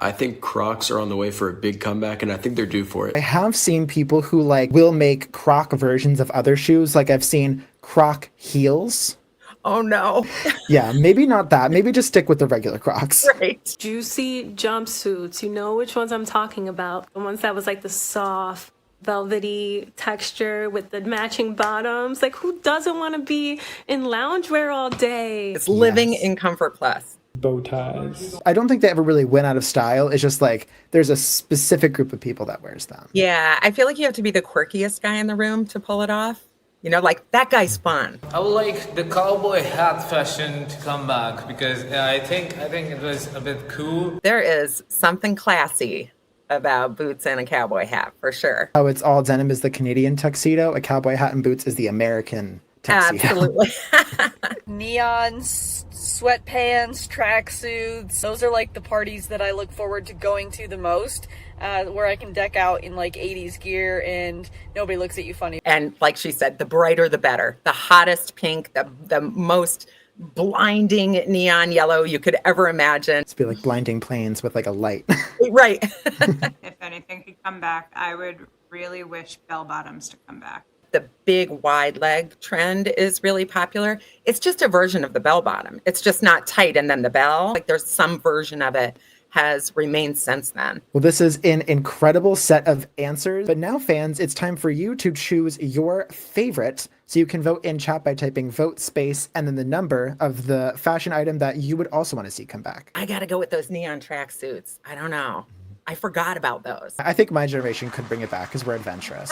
I think Crocs are on the way for a big comeback, and I think they're due for I it. have seen people who like will make Croc versions of other shoes. Like I've seen Croc heels. Oh no. Yeah, maybe not that. Maybe just stick with the regular Crocs. Right. Juicy jumpsuits. You know which ones I'm talking about. The ones that was like the soft, velvety texture with the matching bottoms. Like, who doesn't want to be in loungewear all day? It's living in Comfort Plus. Bow ties. I don't think they ever really went out of style. It's just like there's a specific group of people that wears them. Yeah, I feel like you have to be the quirkiest guy in the room to pull it off. You know, like that guy's fun. I would like the cowboy hat fashion to come back because I think it was a bit cool. There is something classy about boots and a cowboy hat for sure. Oh, it's all denim is the Canadian tuxedo. A cowboy hat and boots is the American tuxedo. Absolutely. Neon sweatpants, tracksuits. Those are like the parties that I look forward to going to the most, where I can deck out in like 80s gear and nobody looks at you funny. And like she said, the brighter the better. The hottest pink, the most blinding neon yellow you could ever imagine. It's be like blinding planes with like a light. Right. If anything could come back, I would really wish bell bottoms to come back. The big wide leg trend is really popular. It's just a version of the bell bottom. It's just not tight and then the bell. Like there's some version of it has remained since then. Well, this is an incredible set of answers. But now, fans, it's time for you to choose your favorite. So you can vote in chat by typing vote space and then the number of the fashion item that you would also want to see come back. I got to go with those neon tracksuits. I don't know. I forgot about those. I think my generation could bring it back because we're adventurous.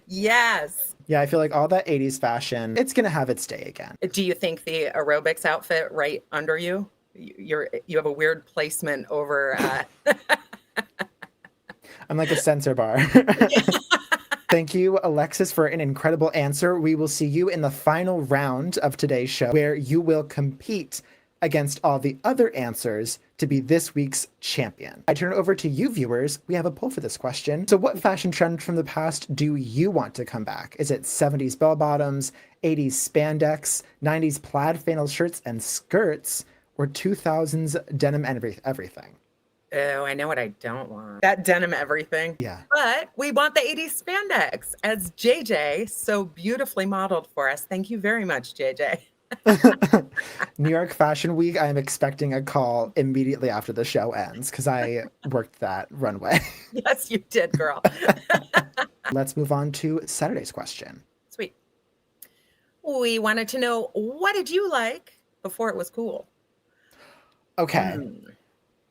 Yes. Yeah, I feel like all that 80s fashion, it's going to have its day again. Do you think the aerobics outfit right under you? You have a weird placement over. I'm like a sensor bar. Thank you, Alexis, for an incredible answer. We will see you in the final round of today's show, where you will compete against all the other answers to be this week's champion. I turn it over to you, viewers. We have a poll for this question. So what fashion trend from the past do you want to come back? Is it 70s bell bottoms, 80s spandex, 90s plaid flannel shirts and skirts, or 2000s denim and everything? Oh, I know what I don't want. That denim everything. Yeah. But we want the 80s spandex, as JJ so beautifully modeled for us. Thank you very much, JJ. New York Fashion Week, I am expecting a call immediately after the show ends because I worked that runway. Yes, you did, girl. Let's move on to Saturday's question. Sweet. We wanted to know, what did you like before it was cool? Okay.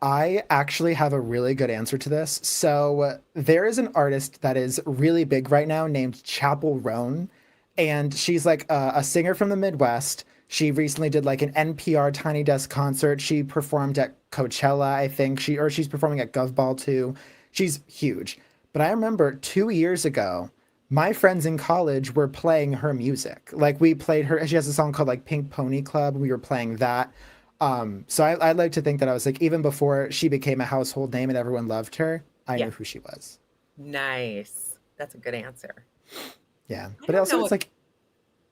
I actually have a really good answer to this. So there is an artist that is really big right now named Chapel Roan. And she's like a singer from the Midwest. She recently did like an NPR Tiny Desk concert. She performed at Coachella, I think. She's performing at Govball too. She's huge. But I remember 2 years ago, my friends in college were playing her music. Like we played her, she has a song called like Pink Pony Club. We were playing that. So I'd like to think that I was like, even before she became a household name and everyone loved her, I knew who she was. Nice. That's a good answer. Yeah. But also it's like,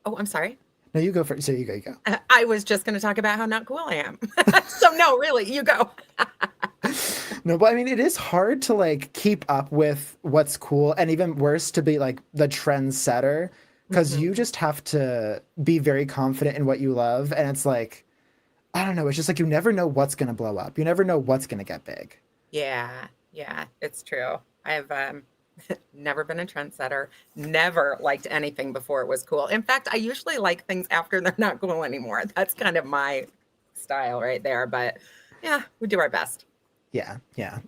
oh, I'm sorry. no, you go first. So you go. I was just going to talk about how not cool I am. So no, really, you go. No, but I mean, it is hard to like keep up with what's cool and even worse to be like the trendsetter because you just have to be very confident in what you love. And it's like, I don't know. It's just like, you never know what's going to blow up. You never know what's going to get big. Yeah, it's true. I've never been a trendsetter, never liked anything before it was cool. In fact, I usually like things after they're not cool anymore. That's kind of my style right there. But yeah, we do our best. Yeah.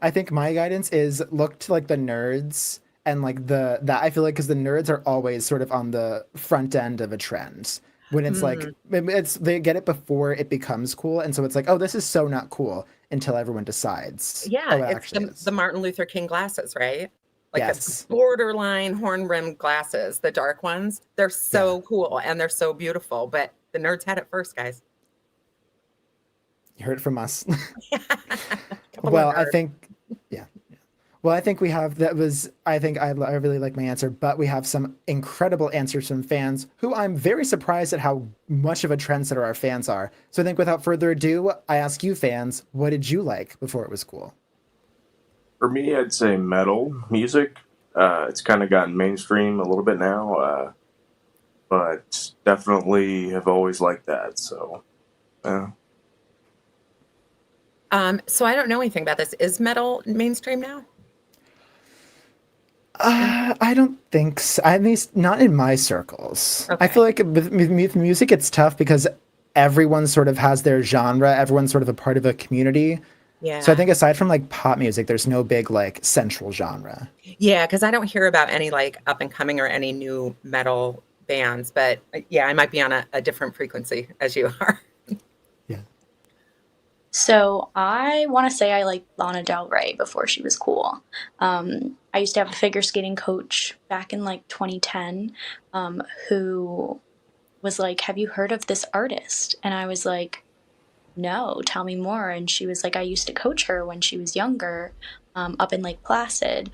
I think my guidance is look to like the nerds and like that I feel like because the nerds are always sort of on the front end of a trend. When it's like, they get it before it becomes cool. And so it's like, oh, this is so not cool until everyone decides. Yeah, it's the Martin Luther King glasses, right? Like yes. the borderline horn-rimmed glasses, the dark ones. They're so cool and they're so beautiful. But the nerds had it first, guys. You heard it from us. Well, I think, Well, I think we have that was I think I really like my answer, but we have some incredible answers from fans who I'm very surprised at how much of a trendsetter our fans are. So I think without further ado, I ask you fans, what did you like before it was cool? For me, I'd say metal music. It's kind of gotten mainstream a little bit now, but definitely have always liked that. So, uh, So I don't know anything about this. Is metal mainstream now? I don't think so. At least not in my circles. I Okay. feel like with music, it's tough because everyone sort of has their genre. Everyone's sort of a part of a community. So I Yeah. think aside from like pop music, there's no big like central genre. Yeah, because I don't hear about any like up and coming or any new metal bands, but yeah, I might be on a different frequency as you are. Yeah. So I want to say I liked Lana Del Rey before she was cool. I used to have a figure skating coach back in like 2010, who was like, "Have you heard of this artist?" And I was like, "No, tell me more." And she was like, "I used to coach her when she was younger, up in Lake Placid."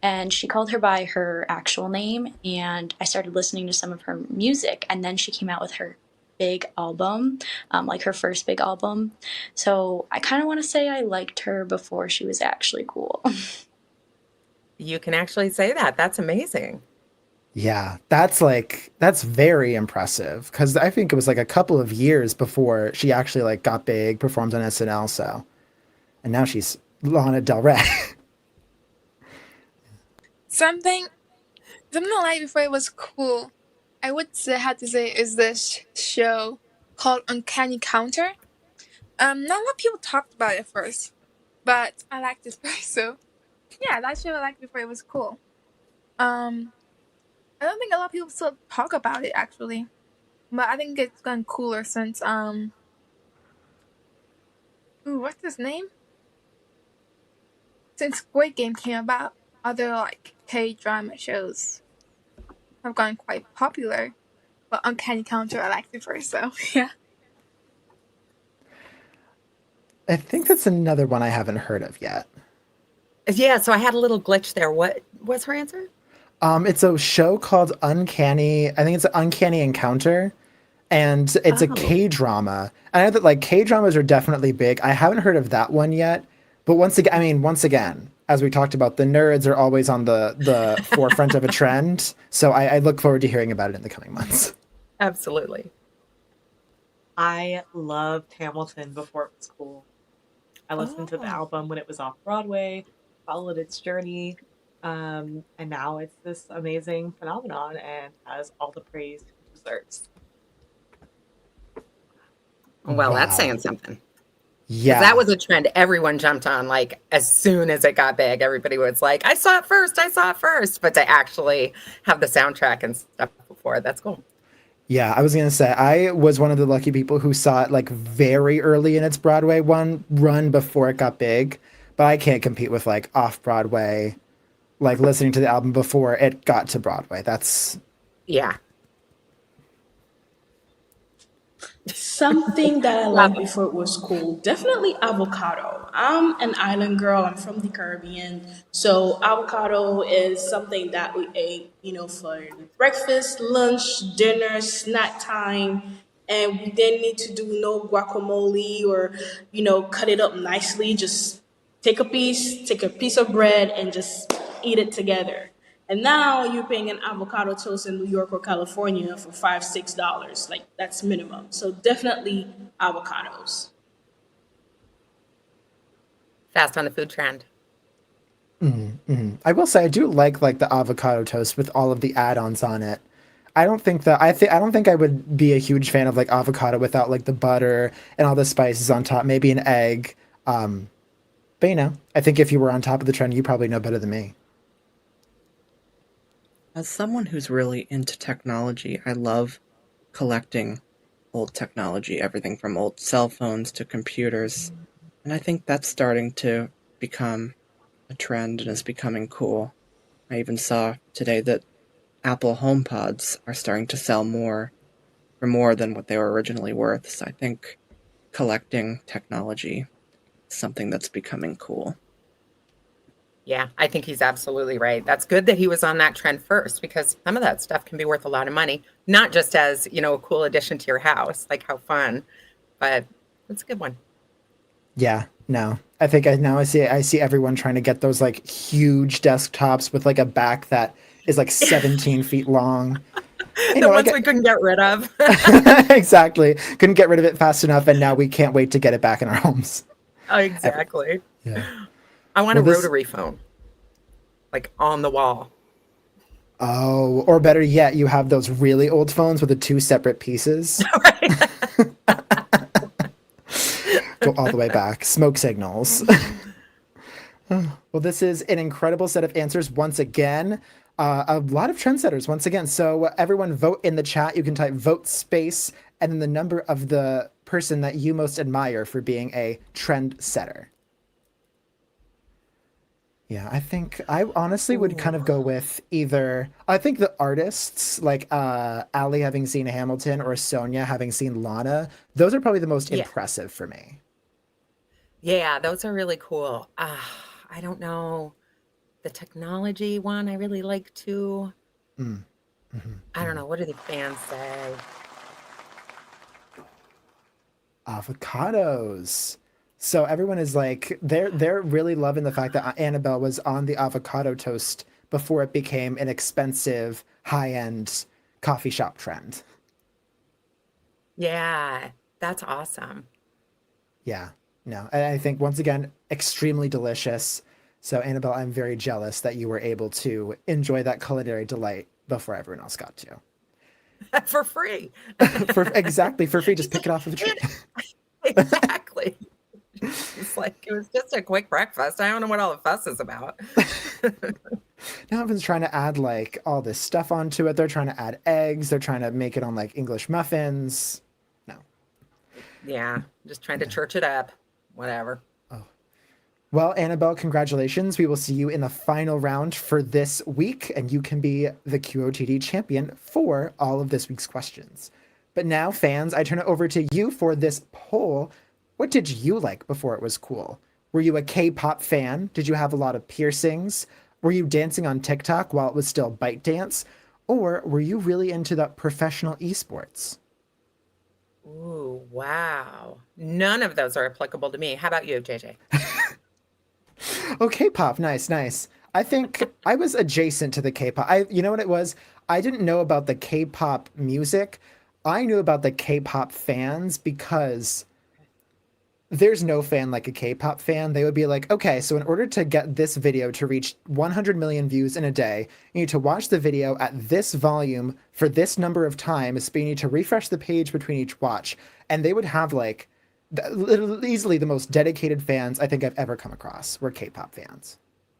And she called her by her actual name, and I started listening to some of her music, and then she came out with her big album, like her first big album. So I kind of want to say I liked her before she was actually cool. You can actually say that. That's amazing. Yeah, that's very impressive because I think it was like a couple of years before she actually like got big, performed on SNL. So, and now she's Lana Del Rey. Something something I liked before it was cool. I would say had to say is this show called Uncanny Counter. Not a lot of people talked about it at first, but I liked it first. So yeah, that show I liked before it was cool. Um, I don't think a lot of people still talk about it actually, but I think it's gotten cooler since what's his name? Since Squid Game came about, other like K-drama shows have gotten quite popular. But Uncanny Counter I liked it first, so yeah. I think that's another one I haven't heard of yet. Yeah, so I had a little glitch there. What was her answer? It's a show called Uncanny. I think it's an Uncanny Encounter, and it's a Oh. K drama. I know that like K dramas are definitely big. I haven't heard of that one yet, but once again, as we talked about, the nerds are always on the forefront of a trend. So I look forward to hearing about it in the coming months. Absolutely. I loved Hamilton before it was cool. I listened to the Oh. album when it was off Broadway, followed its journey, and now it's this amazing phenomenon and has all the praise it deserves. Well, that's Wow. saying something. 'Cause Yeah. that was a trend everyone jumped on like as soon as it got big. Everybody was like, I saw it first, I saw it first. But to actually have the soundtrack and stuff before, that's cool. Yeah, I was gonna say I was one of the lucky people who saw it like very early in its Broadway one run before it got big. But I can't compete with like off Broadway, like listening to the album before it got to Broadway. That's Yeah. Something that I Love liked it. before it was cool, definitely avocado. I'm an island girl. I'm from the Caribbean, so avocado is something that we ate, for breakfast, lunch, dinner, snack time, and we didn't need to do no guacamole or, cut it up nicely. Just take a piece of bread, and just eat it together. And now you're paying an avocado toast in New York or California for $5, $6. Like that's minimum. So definitely avocados. Fast on the food trend. I will say I do like the avocado toast with all of the add-ons on it. I don't think I would be a huge fan of like avocado without like the butter and all the spices on top, maybe an egg. But I think if you were on top of the trend, you probably know better than me. As someone who's really into technology, I love collecting old technology, everything from old cell phones to computers. And I think that's starting to become a trend and is becoming cool. I even saw today that Apple HomePods are starting to sell for more than what they were originally worth. So I think collecting technology is something that's becoming cool. Yeah, I think he's absolutely right. That's good that he was on that trend first because some of that stuff can be worth a lot of money, not just as, a cool addition to your house, like how fun, but it's a good one. Yeah, no. I think I see everyone trying to get those like huge desktops with like a back that is like 17 feet long. The ones we couldn't get rid of. Exactly. Couldn't get rid of it fast enough, and now we can't wait to get it back in our homes. Exactly. Yeah. I want a Well, rotary phone, like on the wall. Oh, or better yet, you have those really old phones with the two separate pieces. Go all the way back. Smoke signals. Well, this is an incredible set of answers once again. A lot of trendsetters once again. So everyone vote in the chat. You can type vote space and then the number of the person that you most admire for being a trendsetter. Yeah, I think I honestly would kind of go with either, I think the artists like Ali having seen Hamilton or Sonia having seen Lana, those are probably the most impressive for me. Yeah, those are really cool. I don't know. The technology one, I really like too. I don't know. What do the fans say? Avocados. So everyone is like, they're really loving the fact that Annabelle was on the avocado toast before it became an expensive, high-end coffee shop trend. Yeah, that's awesome. Yeah, no. And I think, once again, extremely delicious. So, Annabelle, I'm very jealous that you were able to enjoy that culinary delight before everyone else got to. For free. Exactly, for free. Just pick it off of the tree. Exactly. It's like, it was just a quick breakfast. I don't know what all the fuss is about. Now everyone's trying to add like all this stuff onto it. They're trying to add eggs. They're trying to make it on like English muffins. No. Yeah, just trying to church it up. Whatever. Well, Annabelle, congratulations. We will see you in the final round for this week, and you can be the QOTD champion for all of this week's questions. But now, fans, I turn it over to you for this poll. What did you like before it was cool? Were you a K-pop fan? Did you have a lot of piercings? Were you dancing on TikTok while it was still ByteDance? Or were you really into the professional esports? Ooh, wow. None of those are applicable to me. How about you, JJ? Oh, K-pop. Nice, nice. I think I was adjacent to the K-pop. You know what it was? I didn't know about the K-pop music. I knew about the K-pop fans because there's no fan like a K-pop fan. They would be like, okay, so in order to get this video to reach 100 million views in a day, you need to watch the video at this volume for this number of times, but you need to refresh the page between each watch. And they would have like easily the most dedicated fans I think I've ever come across were K-pop fans.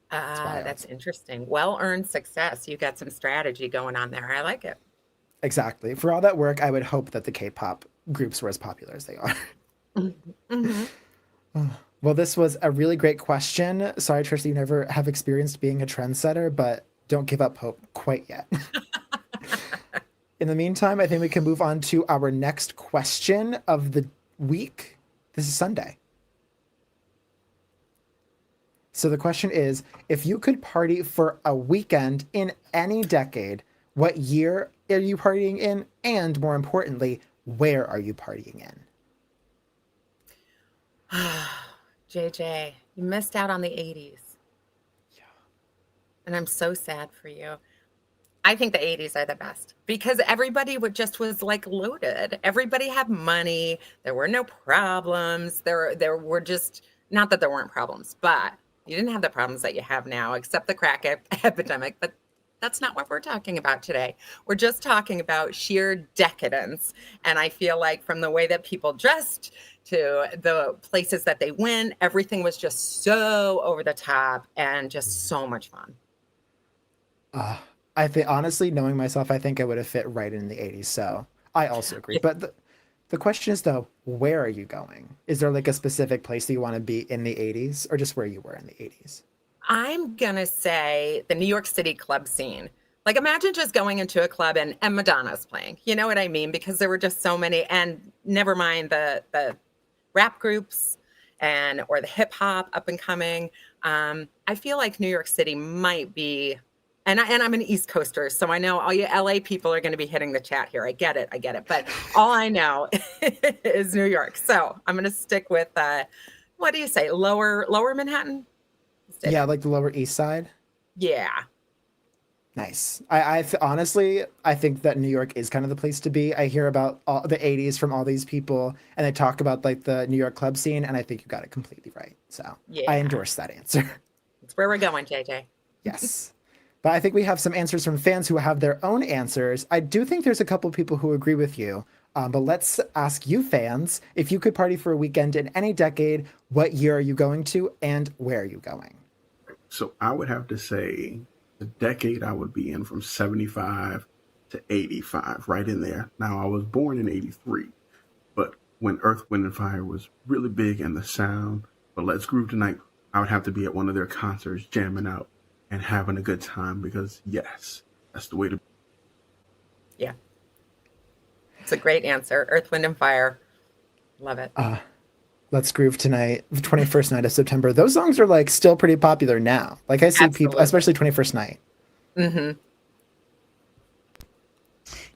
That's interesting. Well-earned success. You got some strategy going on there. I like it. Exactly. For all that work, I would hope that the K-pop groups were as popular as they are. Mm-hmm. Well, this was a really great question. Sorry, Trisha, you never have experienced being a trendsetter, but don't give up hope quite yet. In the meantime, I think we can move on to our next question of the week. This is Sunday. So the question is, if you could party for a weekend in any decade, what year are you partying in? And more importantly, where are you partying in? JJ, you missed out on the 80s. Yeah. And I'm so sad for you. I think the 80s are the best because everybody was like loaded. Everybody had money. There were no problems. There were just, not that there weren't problems, but you didn't have the problems that you have now, except the crack epidemic. But that's not what we're talking about today. We're just talking about sheer decadence. And I feel like from the way that people dressed to the places that they went, everything was just so over the top and just so much fun. I think, honestly, knowing myself, I think I would have fit right in the 80s. So I also agree. But the question is, though, where are you going? Is there like a specific place that you want to be in the 80s or just where you were in the 80s? I'm going to say the New York City club scene. Like, imagine just going into a club and Madonna's playing. You know what I mean? Because there were just so many, and never mind the rap groups and or the hip hop up and coming. I feel like New York City might be, and I'm an East Coaster, so I know all you LA people are going to be hitting the chat here. I get it. But all I know is New York. So I'm going to stick with, what do you say? Lower Manhattan? Yeah, like the Lower East Side. Yeah. Nice. Honestly, I think that New York is kind of the place to be. I hear about all the 80s from all these people, and they talk about like the New York club scene, and I think you got it completely right. So I endorse that answer. That's where we're going, JJ. Yes. But I think we have some answers from fans who have their own answers. I do think there's a couple people who agree with you. But let's ask you fans, if you could party for a weekend in any decade, what year are you going to and where are you going? So I would have to say the decade I would be in from 75 to 85, right in there. Now, I was born in 83, but when Earth, Wind, and Fire was really big and the sound, but Let's Groove Tonight, I would have to be at one of their concerts jamming out and having a good time because, yes, that's the way to be. Yeah. It's a great answer. Earth, Wind, and Fire. Love it. Let's Groove Tonight, 21st Night of September. Those songs are like still pretty popular now. Like I see people, especially 21st Night. Mm-hmm.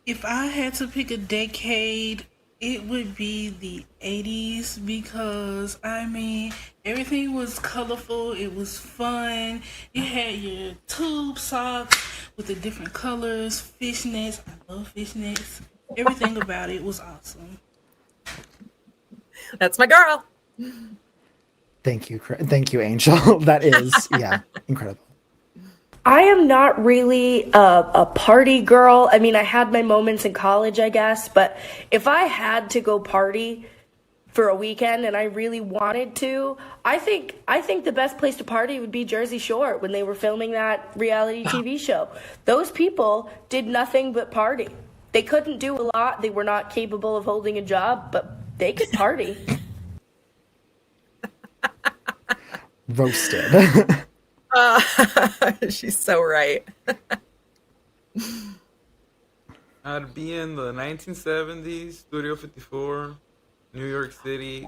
If I had to pick a decade, it would be the 80s because, I mean, everything was colorful. It was fun. You had your tube socks with the different colors, fishnets. I love fishnets. Everything about it was awesome. That's my girl. Thank you, Angel. That is, yeah, incredible. I am not really a party girl. I mean, I had my moments in college, I guess, but if I had to go party for a weekend and I really wanted to, I think the best place to party would be Jersey Shore when they were filming that reality TV show. Those people did nothing but party. They couldn't do a lot. They were not capable of holding a job, but they could party. Roasted. She's so right. I'd be in the 1970s, Studio 54, New York City,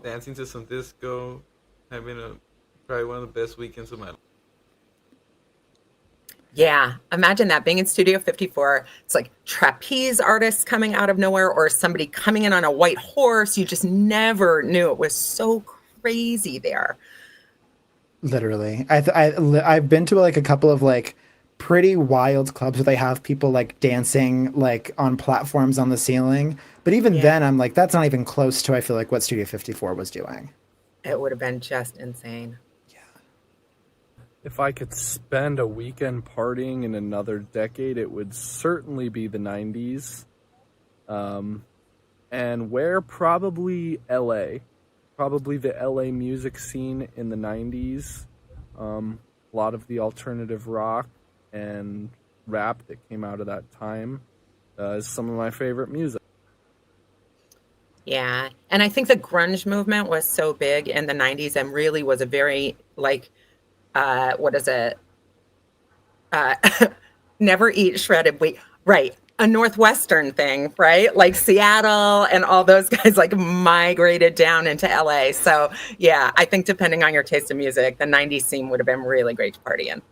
dancing to some disco, having probably one of the best weekends of my life. Yeah, imagine that being in Studio 54. It's like trapeze artists coming out of nowhere or somebody coming in on a white horse. You just never knew. It was so crazy there. Literally. I've been to like a couple of like pretty wild clubs where they have people like dancing like on platforms on the ceiling. But even then I'm like, that's not even close to, I feel like, what Studio 54 was doing. It would have been just insane. If I could spend a weekend partying in another decade, it would certainly be the 90s. And where? Probably LA. Probably the LA music scene in the 90s. A lot of the alternative rock and rap that came out of that time is some of my favorite music. Yeah. And I think the grunge movement was so big in the 90s and really was a very like, what is it? Never eat shredded wheat. Right. A Northwestern thing, right? Like Seattle and all those guys like migrated down into LA. So yeah, I think depending on your taste of music, the 90s scene would have been really great to party in.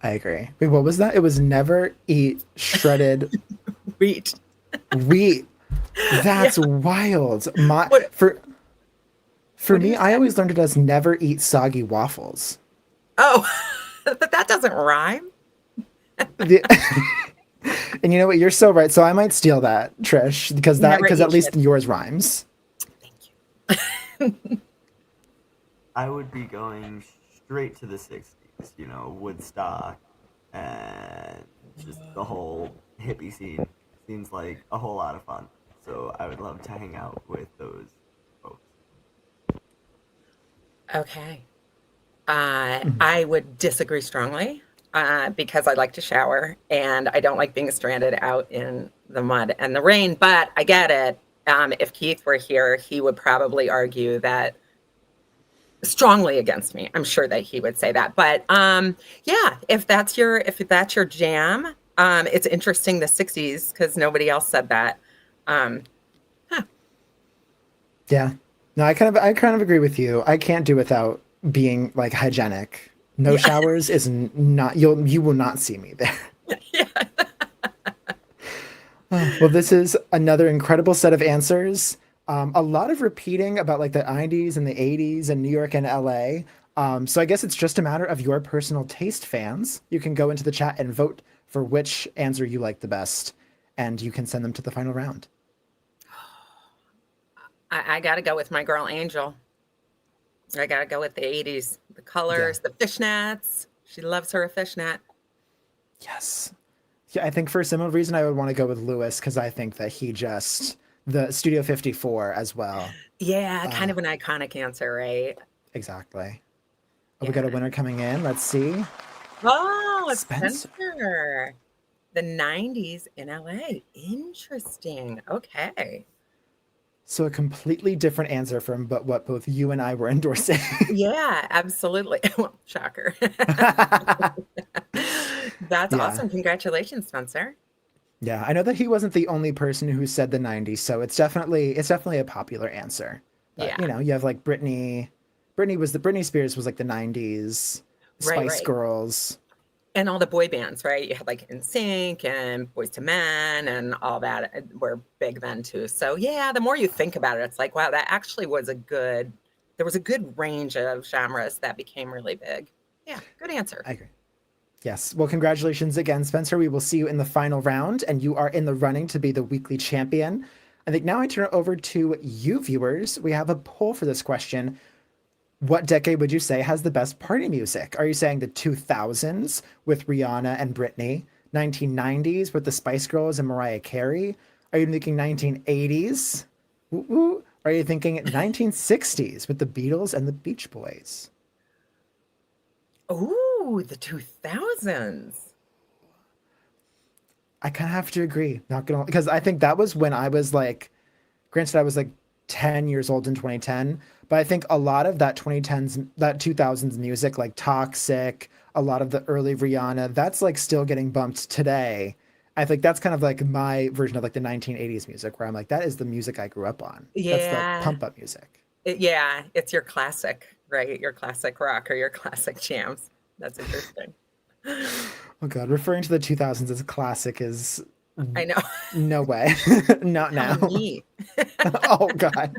I agree. Wait, what was that? It was never eat shredded wheat. That's wild. For me, I always learned it as never eat soggy waffles. Oh, but that doesn't rhyme. And you know what? You're so right. So I might steal that, Trish, because at least yours rhymes. I would be going straight to the 60s, you know, Woodstock and just the whole hippie scene. Seems like a whole lot of fun. So I would love to hang out with those folks. Okay. I would disagree strongly because I like to shower and I don't like being stranded out in the mud and the rain, but I get it. If Keith were here, he would probably argue that strongly against me. I'm sure that he would say that. But yeah, if that's your jam, it's interesting the 60s because nobody else said that. Yeah. No, I kind of agree with you. I can't do without being like hygienic. No showers is not you will not see me there. Well, this is another incredible set of answers. A lot of repeating about like the 90s and the 80s and New York and LA. So I guess it's just a matter of your personal taste, fans. You can go into the chat and vote for which answer you like the best, and you can send them to the final round. I got to go with my girl Angel. I got to go with the 80s. The colors, the fishnets. She loves her a fishnet. Yes. Yeah, I think for a similar reason, I would want to go with Lewis because I think that the Studio 54 as well. Yeah, kind of an iconic answer, right? Exactly. Oh, we got a winner coming in. Let's see. Oh, it's Spencer. Spencer. The 90s in LA. Interesting. Okay. So a completely different answer from what both you and I were endorsing. Yeah, absolutely. Well, shocker. That's awesome. Congratulations, Spencer. Yeah, I know that he wasn't the only person who said the 90s, so it's definitely a popular answer. But, you have like Britney Spears was like the 90s, Spice Girls. And all the boy bands, right? You had like NSYNC and Boys to Men and all that were big then too. So yeah, the more you think about it, it's like, wow, that actually was there was a good range of genres that became really big. Yeah, good answer. I agree. Yes. Well, congratulations again, Spencer. We will see you in the final round, and you are in the running to be the weekly champion. I think now I turn it over to you viewers. We have a poll for this question. What decade would you say has the best party music? Are you saying the 2000s with Rihanna and Britney, 1990s with the Spice Girls and Mariah Carey? Are you thinking 1980s? Ooh. Are you thinking 1960s with the Beatles and the Beach Boys? Ooh, the 2000s. I kind of have to agree. Not gonna, because I think that was when I was like, granted, I was like 10 years old in 2010, but I think a lot of that 2000s music, like Toxic, a lot of the early Rihanna, that's like still getting bumped today. I think that's kind of like my version of like the 1980s music, where I'm like, that is the music I grew up on. Yeah. That's the pump up music. It's your classic, right? Your classic rock or your classic jams. That's interesting. Oh God, referring to the 2000s as a classic is I know. No way. Not now. Me. Oh God.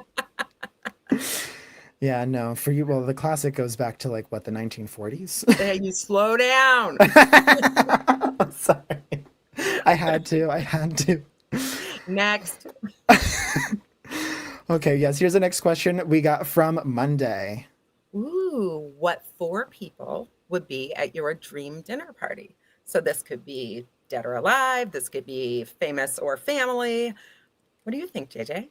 Yeah, no. For you, well, the classic goes back to like what, the 1940s? Hey, you slow down. Sorry. I had to. Next. Okay, yes, here's the next question we got from Monday. Ooh, what 4 people would be at your dream dinner party? So this could be dead or alive. This could be famous or family. What do you think, JJ?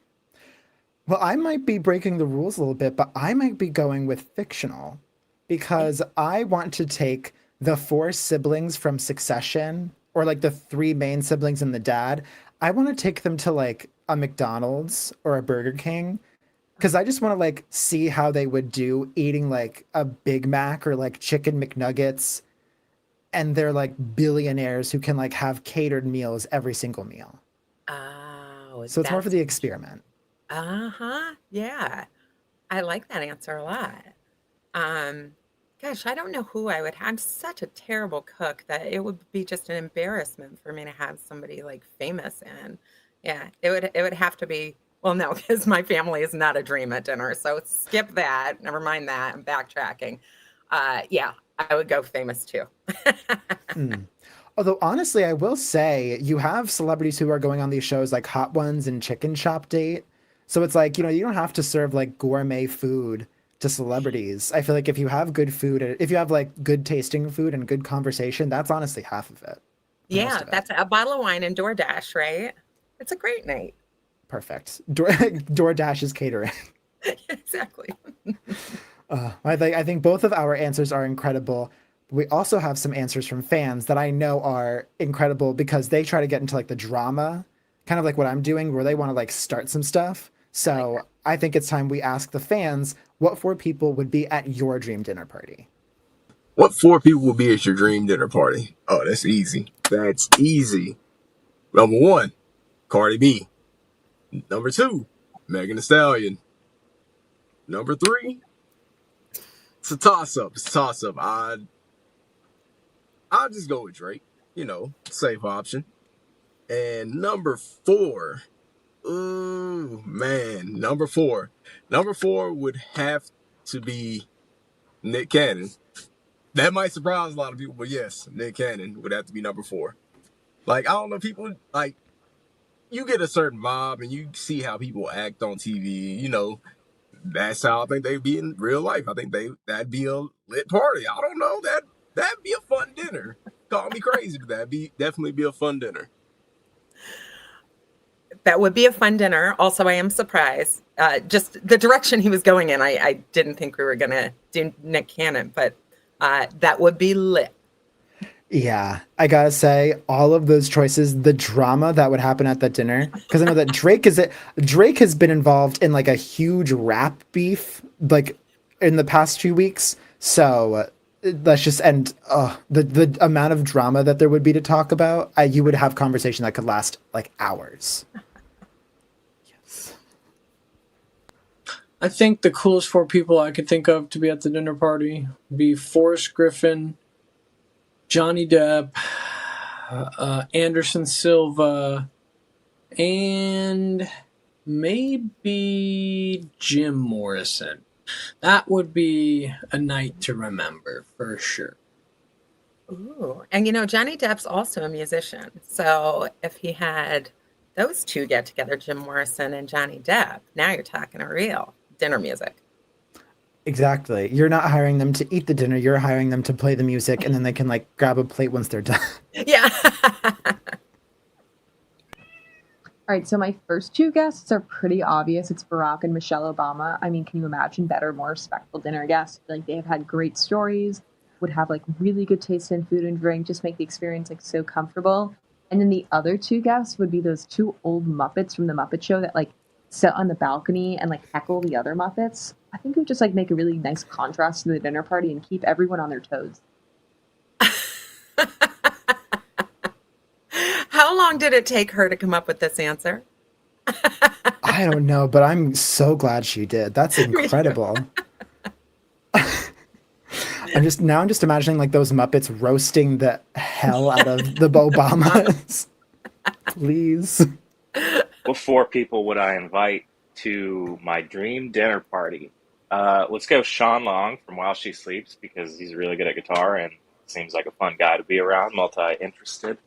Well, I might be breaking the rules a little bit, but I might be going with fictional because I want to take the 4 siblings from Succession, or like the 3 main siblings and the dad. I want to take them to like a McDonald's or a Burger King because I just want to like see how they would do eating like a Big Mac or like chicken McNuggets. And they're like billionaires who can like have catered meals every single meal. Oh, so it's more for the experiment. Yeah, I like that answer a lot. Gosh, I don't know who I would have. I'm such a terrible cook that it would be just an embarrassment for me to have somebody like famous in. Yeah, it would have to be. Well, no, because my family is not a dream at dinner. So skip that. Never mind that. I'm backtracking. Yeah, I would go famous too. Although honestly, I will say you have celebrities who are going on these shows like Hot Ones and Chicken Shop Date. So it's like, you don't have to serve like gourmet food to celebrities. I feel like if you have good food, if you have like good tasting food and good conversation, that's honestly half of it. Yeah, that's a bottle of wine and DoorDash, right? It's a great night. Perfect. DoorDash is catering. Exactly. I think both of our answers are incredible. We also have some answers from fans that I know are incredible because they try to get into like the drama, kind of like what I'm doing, where they want to like start some stuff. So I think it's time we ask the fans what 4 people would be at your dream dinner party. What 4 people will be at your dream dinner party? Oh, that's easy. That's easy. Number 1, Cardi B. Number 2, Megan Thee Stallion. Number 3, it's a toss-up. I'll just go with Drake. Safe option. And number 4, ooh, man, number 4 would have to be Nick Cannon. That might surprise a lot of people, but yes, Nick Cannon would have to be number 4. Like, I don't know, people, like, you get a certain vibe and you see how people act on TV, that's how I think they'd be in real life. I think that'd be a lit party. I don't know, that'd be a fun dinner. Call me crazy, but that'd definitely be a fun dinner. That would be a fun dinner. Also, I am surprised. Just the direction he was going in, I didn't think we were going to do Nick Cannon, but that would be lit. Yeah, I gotta say, all of those choices, the drama that would happen at that dinner, because I know that Drake has been involved in like a huge rap beef, like in the past few weeks. So let's just end. The amount of drama that there would be to talk about, you would have conversation that could last like hours. I think the coolest 4 people I could think of to be at the dinner party would be Forrest Griffin, Johnny Depp, Anderson Silva, and maybe Jim Morrison. That would be a night to remember for sure. Ooh, and Johnny Depp's also a musician. So if he had those two get together, Jim Morrison and Johnny Depp, now you're talking a real dinner music. Exactly. You're not hiring them to eat the dinner. You're hiring them to play the music, and then they can like grab a plate once they're done. Yeah. All right, so my first 2 guests are pretty obvious. It's Barack and Michelle Obama. I mean, can you imagine better, more respectful dinner guests? Like, they have had great stories, would have like really good taste in food and drink, just make the experience like so comfortable. And then the other 2 guests would be those 2 old Muppets from the Muppet Show that like sit on the balcony and like heckle the other Muppets. I think it would just like make a really nice contrast to the dinner party and keep everyone on their toes. How long did it take her to come up with this answer? I don't know, but I'm so glad she did. That's incredible. I'm just imagining like those Muppets roasting the hell out of the Obamas. Please. What 4 people would I invite to my dream dinner party? Let's go Sean Long from While She Sleeps, because he's really good at guitar and seems like a fun guy to be around, multi-interested.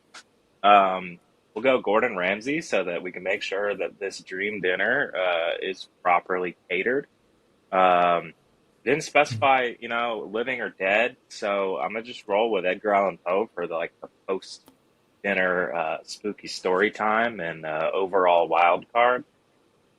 We'll go Gordon Ramsay so that we can make sure that this dream dinner is properly catered. Didn't specify, living or dead, so I'm gonna just roll with Edgar Allan Poe for the post-dinner spooky story time and overall wild card.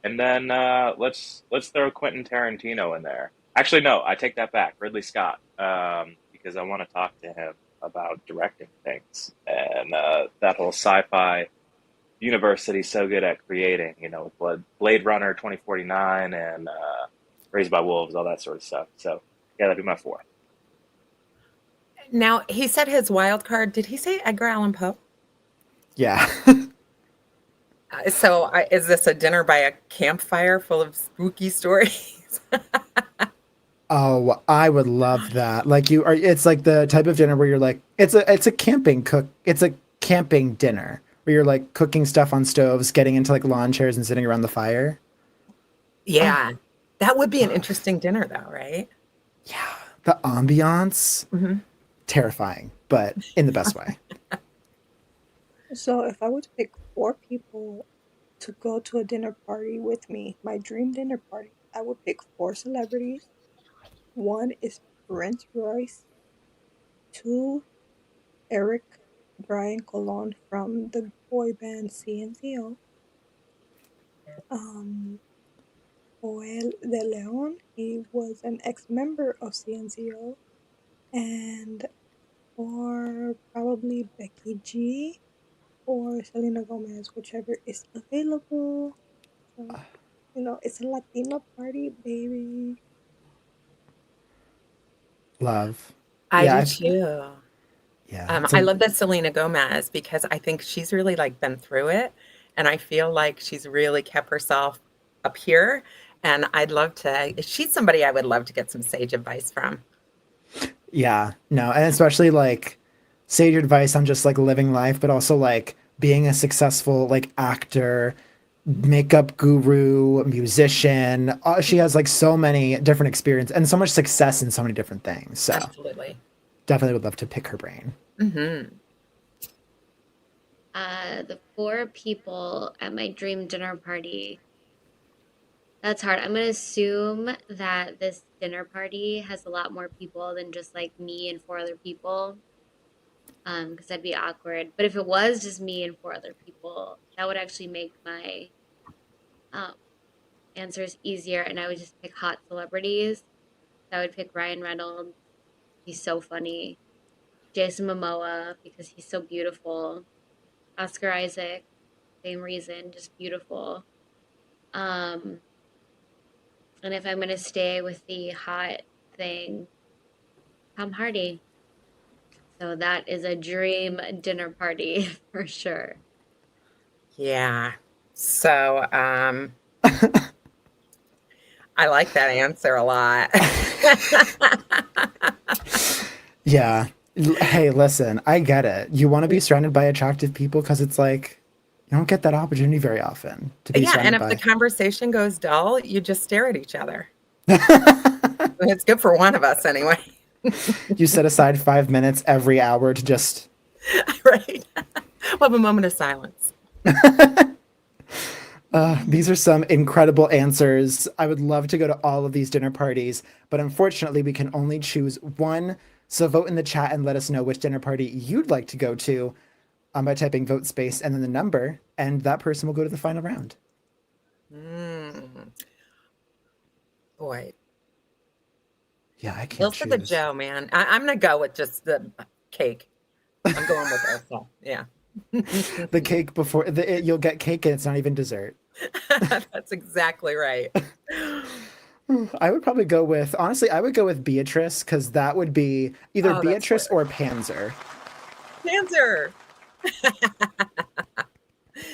And then let's throw Quentin Tarantino in there. Actually, no, I take that back. Ridley Scott, because I want to talk to him about directing things and that whole sci-fi universe that he's so good at creating. With Blade Runner 2049 and Raised by Wolves, all that sort of stuff. So yeah, that'd be my 4. Now, he said his wild card. Did he say Edgar Allan Poe? Yeah. So is this a dinner by a campfire full of spooky stories? Oh, I would love that. Like it's like the type of dinner where you're like, it's a camping dinner where you're like cooking stuff on stoves, getting into like lawn chairs and sitting around the fire. Yeah. That would be an interesting dinner though, right? Yeah. The ambiance, terrifying, but in the best way. So if I were to pick 4 people to go to a dinner party with me, my dream dinner party, I would pick 4 celebrities. 1 is Prince Royce. 2, Eric Brian Colon from the boy band CNCO. Joel De Leon, he was an ex-member of CNCO. And or probably Becky G or Selena Gomez, whichever is available. So, it's a Latino party, baby. Love. I do too. Yeah. I love that Selena Gomez because I think she's really like been through it, and I feel like she's really kept herself up here. And I'd love to, she's somebody I would love to get some sage advice from. Yeah, no, and especially like sage advice on just like living life, but also like being a successful like actor, makeup guru, musician. She has like so many different experience and so much success in so many different things. So Absolutely. definitely would love to pick her brain. Mm-hmm. The 4 people at my dream dinner party. That's hard. I'm gonna assume that this dinner party has a lot more people than just like me and 4 other people. Because that'd be awkward. But if it was just me and 4 other people, that would actually make my answers easier, and I would just pick hot celebrities. I would pick Ryan Reynolds. He's so funny. Jason Momoa, because he's so beautiful. Oscar Isaac, same reason, just beautiful. And if I'm gonna stay with the hot thing, Tom Hardy. So that is a dream dinner party for sure. Yeah. So, I like that answer a lot. Yeah. Hey, listen, I get it. You want to be surrounded by attractive people because it's like you don't get that opportunity very often to be Yeah, and surrounded if by. the conversation goes dull, you just stare at each other. It's good for one of us anyway. You set aside 5 minutes every hour to just Right. We'll have a moment of silence. These are some incredible answers. I would love to go to all of these dinner parties, but unfortunately, we can only choose one. So vote in the chat and let us know which dinner party you'd like to go to by typing vote space and then the number, and that person will go to the final round. Boy. Yeah, I can't Ilsa the choose. Joe, man. I'm going to go with just the cake. I'm going with Ilsa. Yeah. The cake before you'll get cake and it's not even dessert. That's exactly right. I would probably go with, honestly, I would go with Beatrice because that would be either Oh, that's Beatrice or Panzer. Panzer.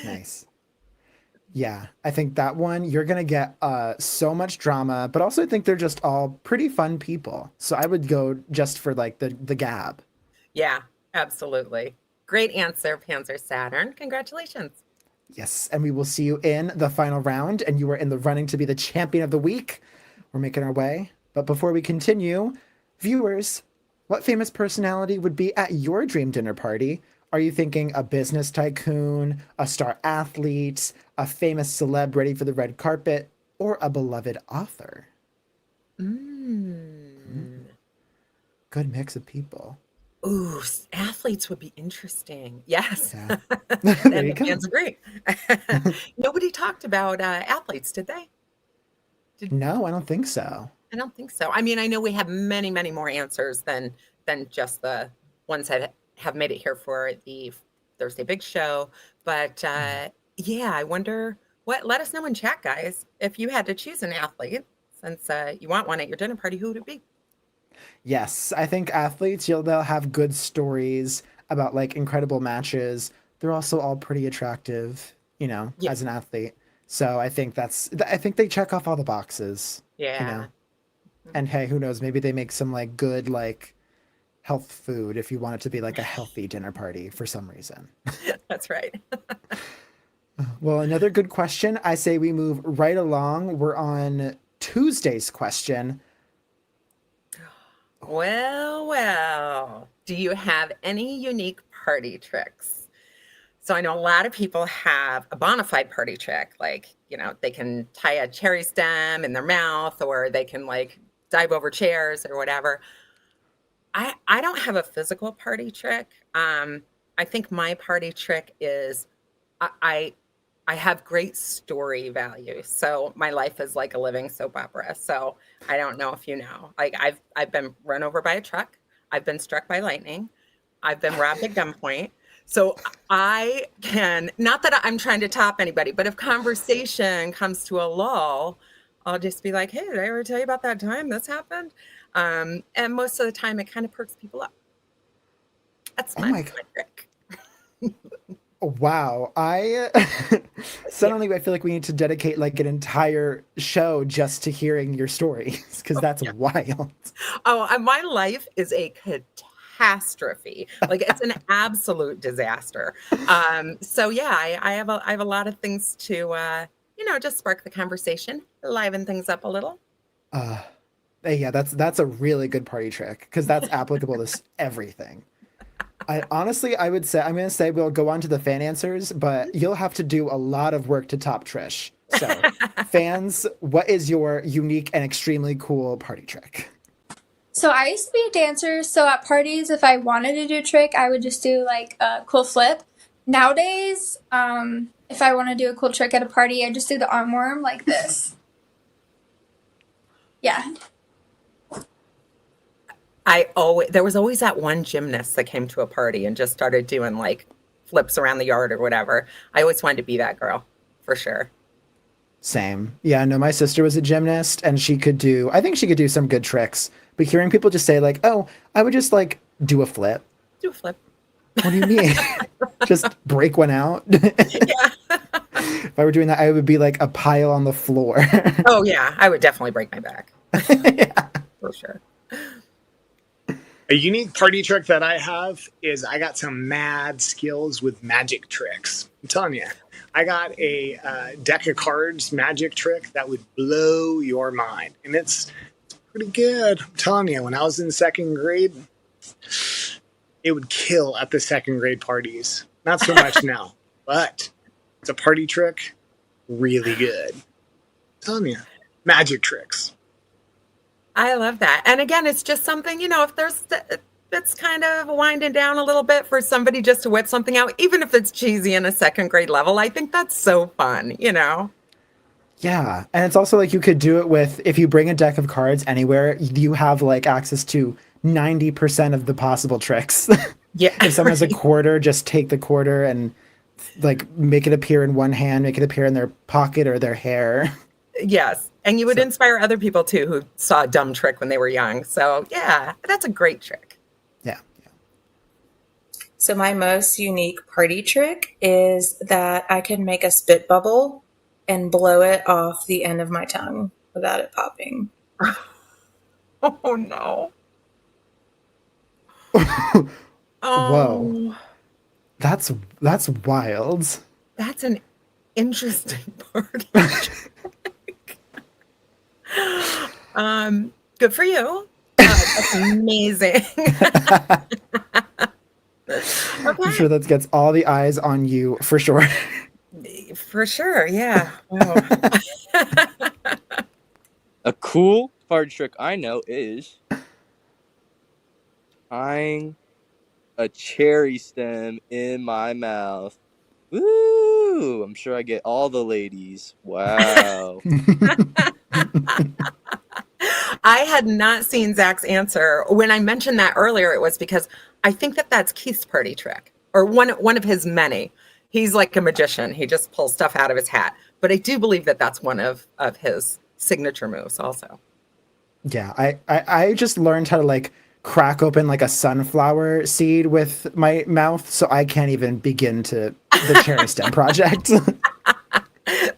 Nice. Yeah, I think that one you're gonna get so much drama, but also I think they're just all pretty fun people. So I would go just for like the gab. Yeah, absolutely. Great answer, Panzer Saturn. Congratulations. Yes, and we will see you in the final round, and you are in the running to be the champion of the week. We're making our way. But before we continue, viewers, what famous personality would be at your dream dinner party? Are you thinking a business tycoon, a star athlete, a famous celeb ready for the red carpet, or a beloved author? Good mix of people. Ooh, athletes would be interesting. Yes. Yeah. There you go. Fans agree. Nobody talked about athletes, did they? No, I don't think so. I don't think so. I mean, I know we have many, many more answers than just the ones that have made it here for the Thursday Big Show. But yeah, I wonder let us know in chat, guys, if you had to choose an athlete, since you want one at your dinner party, who would it be? Yes, I think athletes, they'll have good stories about like incredible matches. They're also all pretty attractive, as an athlete. So I think they check off all the boxes. Yeah. And hey, who knows? Maybe they make some like good like health food if you want it to be like a healthy dinner party for some reason. That's right. Well, another good question. I say we move right along. We're on Tuesday's question. Well. Do you have any unique party tricks? So I know a lot of people have a bona fide party trick, like, they can tie a cherry stem in their mouth, or they can like dive over chairs or whatever. I don't have a physical party trick. I think my party trick is I have great story value. So my life is like a living soap opera. So I don't know if you know, like I've been run over by a truck. I've been struck by lightning. I've been robbed at gunpoint. So I can, not that I'm trying to top anybody, but if conversation comes to a lull, I'll just be like, hey, did I ever tell you about that time this happened? And most of the time it kind of perks people up. That's my trick. Wow. Suddenly I feel like we need to dedicate like an entire show just to hearing your stories because that's wild. Oh, my life is a catastrophe. Like it's an absolute disaster. So yeah, I have a lot of things to just spark the conversation, liven things up a little. Yeah, that's a really good party trick because that's applicable to everything. I would say I'm gonna say we'll go on to the fan answers, but you'll have to do a lot of work to top Trish. So, fans, what is your unique and extremely cool party trick? So I used to be a dancer, so at parties, if I wanted to do a trick, I would just do like a cool flip. Nowadays, if I want to do a cool trick at a party, I just do the arm worm like this. Yeah. There was always that one gymnast that came to a party and just started doing like flips around the yard or whatever. I always wanted to be that girl, for sure. Same. Yeah, no, my sister was a gymnast and I think she could do some good tricks. But hearing people just say like, "Oh, I would just like do a flip." Do a flip. What do you mean? Just break one out? Yeah. If I were doing that, I would be like a pile on the floor. Oh yeah, I would definitely break my back. Yeah. For sure. A unique party trick that I have is I got some mad skills with magic tricks. I'm telling you, I got a deck of cards magic trick that would blow your mind. And it's pretty good. I'm telling you, when I was in second grade, it would kill at the second grade parties. Not so much now, but it's a party trick. Really good. I'm telling you, magic tricks. I love that. And again, it's just something, if it's kind of winding down a little bit for somebody just to whip something out, even if it's cheesy in a second grade level, I think that's so fun, Yeah. And it's also like you could do it with, if you bring a deck of cards anywhere, you have like access to 90% of the possible tricks. Yeah. If someone has a quarter, just take the quarter and like make it appear in one hand, make it appear in their pocket or their hair. Yes. And you would inspire other people too who saw a dumb trick when they were young. So yeah, that's a great trick. Yeah. So my most unique party trick is that I can make a spit bubble and blow it off the end of my tongue without it popping. Oh no. Whoa. That's wild. That's an interesting party. Good for you. That's amazing. Okay. I'm sure that gets all the eyes on you for sure. For sure, yeah. Wow. A cool party trick I know is tying a cherry stem in my mouth. Woo! I'm sure I get all the ladies. Wow. I had not seen Zach's answer. When I mentioned that earlier, it was because I think that's Keith's party trick, or one of his many. He's like a magician. He just pulls stuff out of his hat. But I do believe that's one of his signature moves also. Yeah, I just learned how to like crack open like a sunflower seed with my mouth, so I can't even begin to the cherry stem project.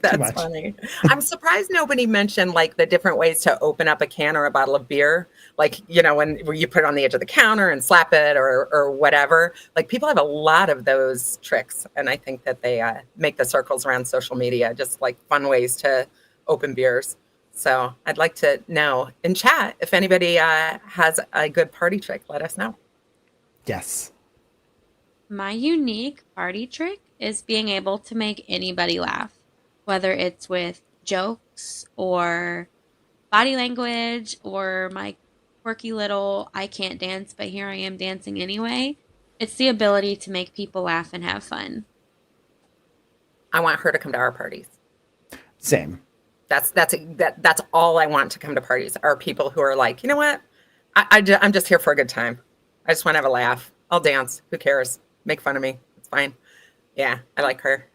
That's funny. I'm surprised nobody mentioned like the different ways to open up a can or a bottle of beer. Like, when you put it on the edge of the counter and slap it or whatever. Like people have a lot of those tricks. And I think that they make the circles around social media, just like fun ways to open beers. So I'd like to know in chat if anybody has a good party trick, let us know. Yes. My unique party trick is being able to make anybody laugh, whether it's with jokes or body language or my quirky little I can't dance, but here I am dancing anyway. It's the ability to make people laugh and have fun. I want her to come to our parties. Same. That's all I want to come to parties are people who are like, you know what? I'm just here for a good time. I just want to have a laugh. I'll dance. Who cares? Make fun of me. It's fine. Yeah, I like her.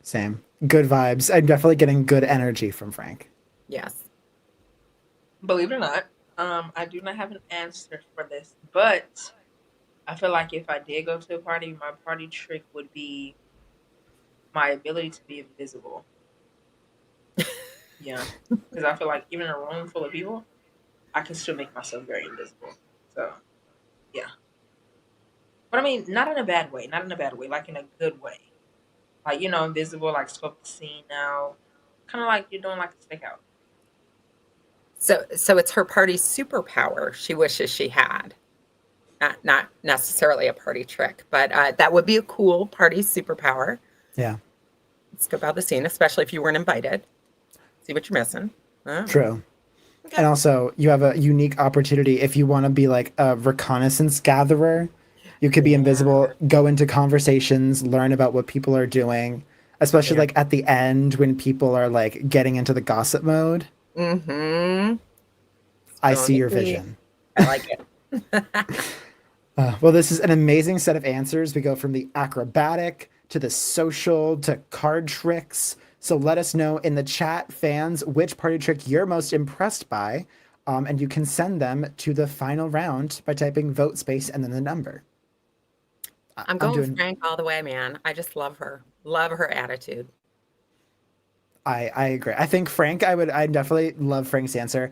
Same. Good vibes. I'm definitely getting good energy from Frank. Yes. Believe it or not, I do not have an answer for this, but I feel like if I did go to a party, my party trick would be my ability to be invisible. Yeah, because I feel like even in a room full of people, I can still make myself very invisible. So yeah, but I mean, not in a bad way, not in a bad way, like in a good way. Like invisible, like scope the scene now, kind of like you're doing like a stakeout. So it's her party superpower she wishes she had. Not necessarily a party trick, but that would be a cool party superpower. Yeah. Scope out the scene, especially if you weren't invited. See what you're missing. Oh. True. Okay. And also, you have a unique opportunity if you want to be like a reconnaissance gatherer. You could be invisible, go into conversations, learn about what people are doing, especially like at the end when people are like getting into the gossip mode. Mm-hmm. I see your vision. I like it. Well, this is an amazing set of answers. We go from the acrobatic to the social to card tricks. So let us know in the chat, fans, which party trick you're most impressed by. And you can send them to the final round by typing vote space and then the number. I'm going with Frank all the way, man. I just love her. Love her attitude. I agree. I think Frank, I definitely love Frank's answer.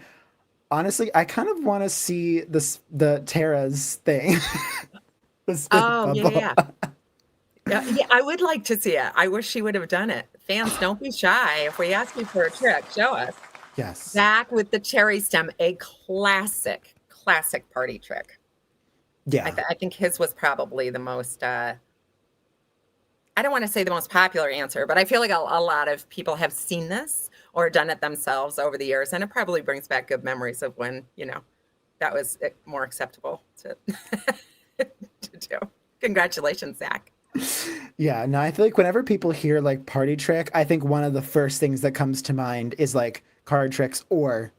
Honestly, I kind of want to see the Tara's thing. Yeah. Yeah, I would like to see it. I wish she would have done it. Fans, don't be shy. If we ask you for a trick, show us. Yes. Zach with the cherry stem, a classic party trick. Yeah. I think his was probably the most, I don't want to say the most popular answer, but I feel like a lot of people have seen this or done it themselves over the years. And it probably brings back good memories of when, that was more acceptable to, to do. Congratulations, Zach. Yeah, no, I feel like whenever people hear like party trick, I think one of the first things that comes to mind is like card tricks or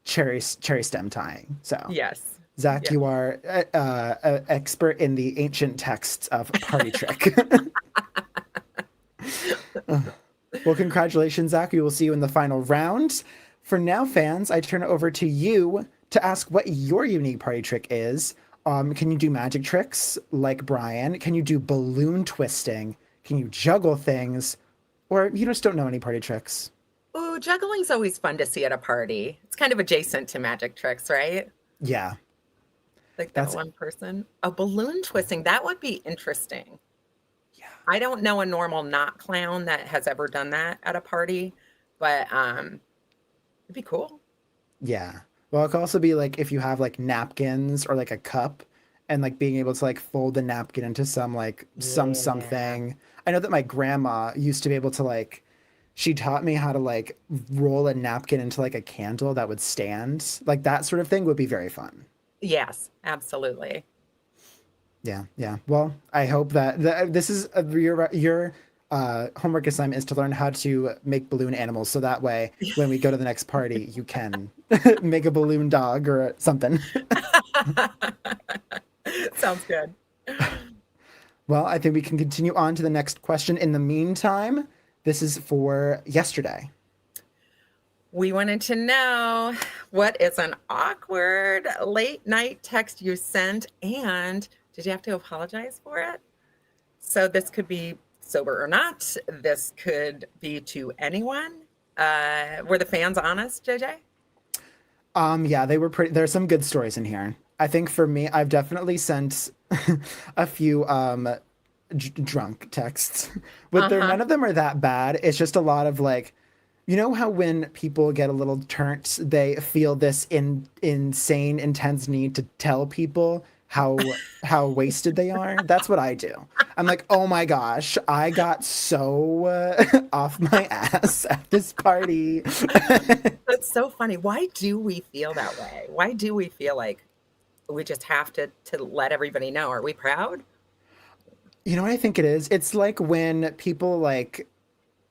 cherry stem tying. So yes, Zach, you are an expert in the ancient texts of party trick. Well, congratulations, Zach. We will see you in the final round. For now, fans, I turn it over to you to ask what your unique party trick is. Can you do magic tricks like Brian? Can you do balloon twisting? Can you juggle things? Or you just don't know any party tricks? Ooh, juggling's always fun to see at a party. It's kind of adjacent to magic tricks, right? Yeah. Like that one person. A balloon twisting, that would be interesting. Yeah. I don't know a normal knot clown that has ever done that at a party, but it'd be cool. Yeah. Well, it could also be like if you have like napkins or like a cup and like being able to like fold the napkin into something. I know that my grandma used to be able to like, she taught me how to like roll a napkin into like a candle that would stand. Like that sort of thing would be very fun. Yes, absolutely. Yeah. Well, I hope that this is your homework assignment is to learn how to make balloon animals. So that way, when we go to the next party, you can make a balloon dog or something. Sounds good. Well, I think we can continue on to the next question. In the meantime, this is for yesterday. We wanted to know what is an awkward late night text you sent, and did you have to apologize for it? So this could be sober or not. This could be to anyone. Were the fans honest, JJ? Yeah, they were pretty. There's some good stories in here. I think for me, I've definitely sent a few drunk texts, but none of them are that bad. It's just a lot of like, you know how when people get a little turnt, they feel this insane, intense need to tell people how wasted they are. That's what I do. I'm like, oh my gosh, I got so off my ass at this party. That's so funny. Why do we feel that way? Why do we feel like we just have to let everybody know? Are we proud? You know what I think it is? It's like when people like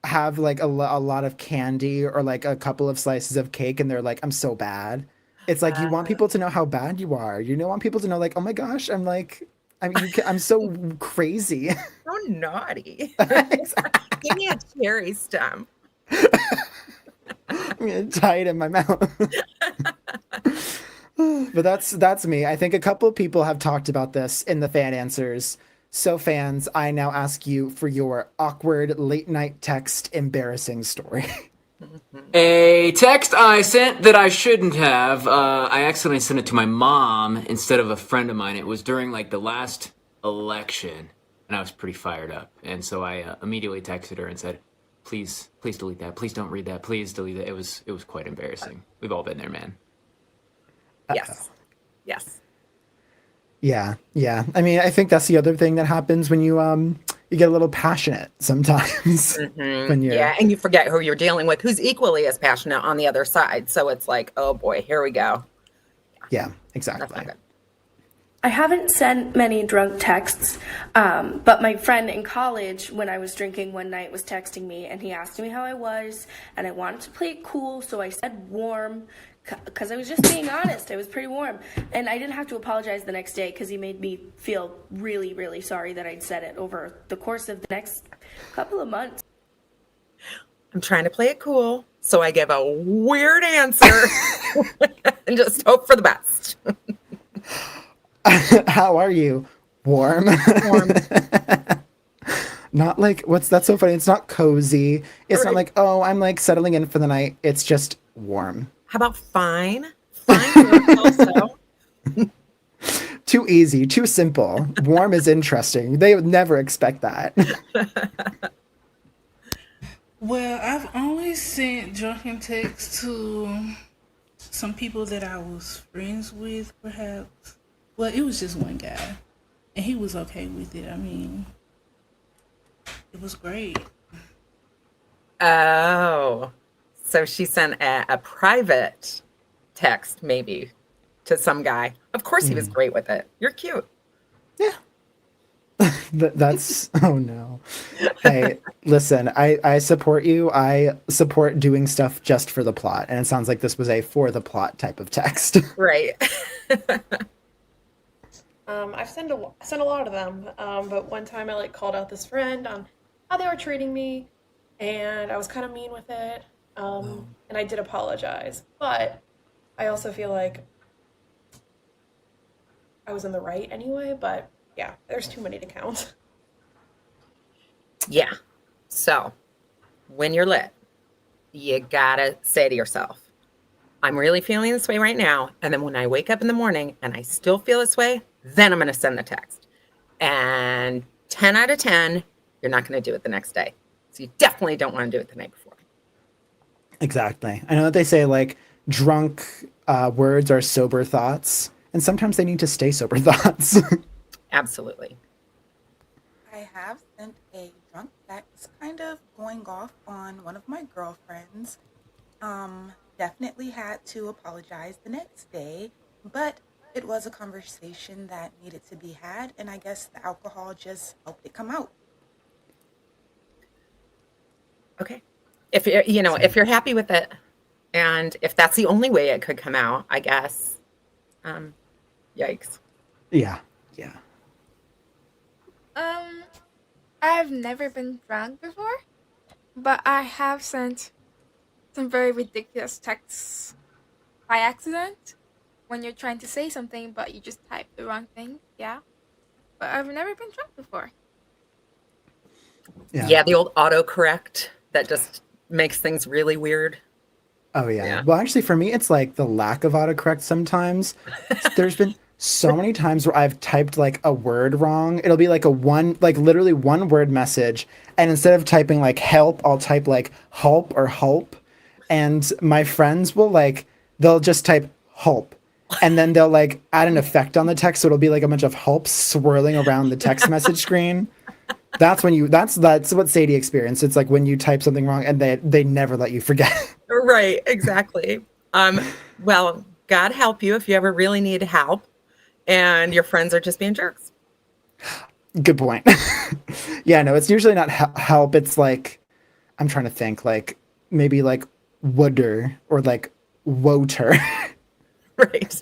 have like a lot of candy or like a couple of slices of cake and they're like, I'm so bad. It's like you want people to know how bad you are. You don't want people to know like, oh my gosh, I'm so crazy. So naughty. Give me a cherry stem. I'm gonna tie it in my mouth. But that's me. I think a couple of people have talked about this in the fan answers. So, fans, I now ask you for your awkward late night text embarrassing story. A text I sent that I shouldn't have. I accidentally sent it to my mom instead of a friend of mine. It was during like the last election, and I was pretty fired up. And so I immediately texted her and said, "Please, please delete that. Please don't read that. Please delete it." It was quite embarrassing. We've all been there, man. Yes. Yes. Yeah, yeah. I mean, I think that's the other thing that happens when you get a little passionate sometimes. When you're Yeah, and you forget who you're dealing with, who's equally as passionate on the other side. So it's like, oh boy, here we go. Yeah, exactly. That's not good. I haven't sent many drunk texts, but my friend in college, when I was drinking one night, was texting me, and he asked me how I was, and I wanted to play it cool, so I said warm, because I was just being honest. I was pretty warm, and I didn't have to apologize the next day, because he made me feel really, really sorry that I'd said it over the course of the next couple of months. I'm trying to play it cool, so I give a weird answer and just hope for the best. How are you? Warm. Warm. Not like, that's so funny. It's not cozy. It's not like, oh, I'm like settling in for the night. It's just warm. How about fine? Fine also. Too easy, too simple. Warm is interesting. They would never expect that. Well, I've only sent drunken texts to some people that I was friends with, perhaps. Well, it was just one guy, and he was okay with it. I mean, it was great. Oh, so she sent a private text, maybe, to some guy. Of course, he was great with it. You're cute. That's, oh no. Hey, listen, I support you. I support doing stuff just for the plot. And it sounds like this was a for the plot type of text. Right. I've sent a lot of them, but one time I called out this friend on how they were treating me, and I was kind of mean with it, and I did apologize, but I also feel like I was in the right anyway, but yeah, there's too many to count. Yeah. So, when you're lit, you gotta say to yourself, I'm really feeling this way right now, and then when I wake up in the morning and I still feel this way, then I'm going to send the text. And 10 out of 10, you're not going to do it the next day. So you definitely don't want to do it the night before. Exactly. I know that they say like drunk words are sober thoughts, and sometimes they need to stay sober thoughts. Absolutely. I have sent a drunk text kind of going off on one of my girlfriends. Definitely had to apologize the next day, but it was a conversation that needed to be had, and I guess the alcohol just helped it come out. Okay. If you're, if you're happy with it, and if that's the only way it could come out, I guess, yikes. Yeah. Yeah. I've never been drunk before, but I have sent some very ridiculous texts by accident when you're trying to say something but you just type the wrong thing. Yeah. But I've never been drunk before. Yeah, the old autocorrect that just makes things really weird. Oh yeah. Well, actually, for me, it's like the lack of autocorrect sometimes. There's been so many times where I've typed like a word wrong. It'll be like literally one word message. And instead of typing like help, I'll type like hulp or hulp. And my friends will they'll just type hulp. And then they'll add an effect on the text. So it'll be like a bunch of hulps swirling around the text message screen. That's what Sadie experienced. It's like when you type something wrong and they never let you forget. Right, exactly. Well, God help you if you ever really need help and your friends are just being jerks. Good point. Yeah, no, it's usually not help. It's I'm trying to think maybe wooder or woter. Right.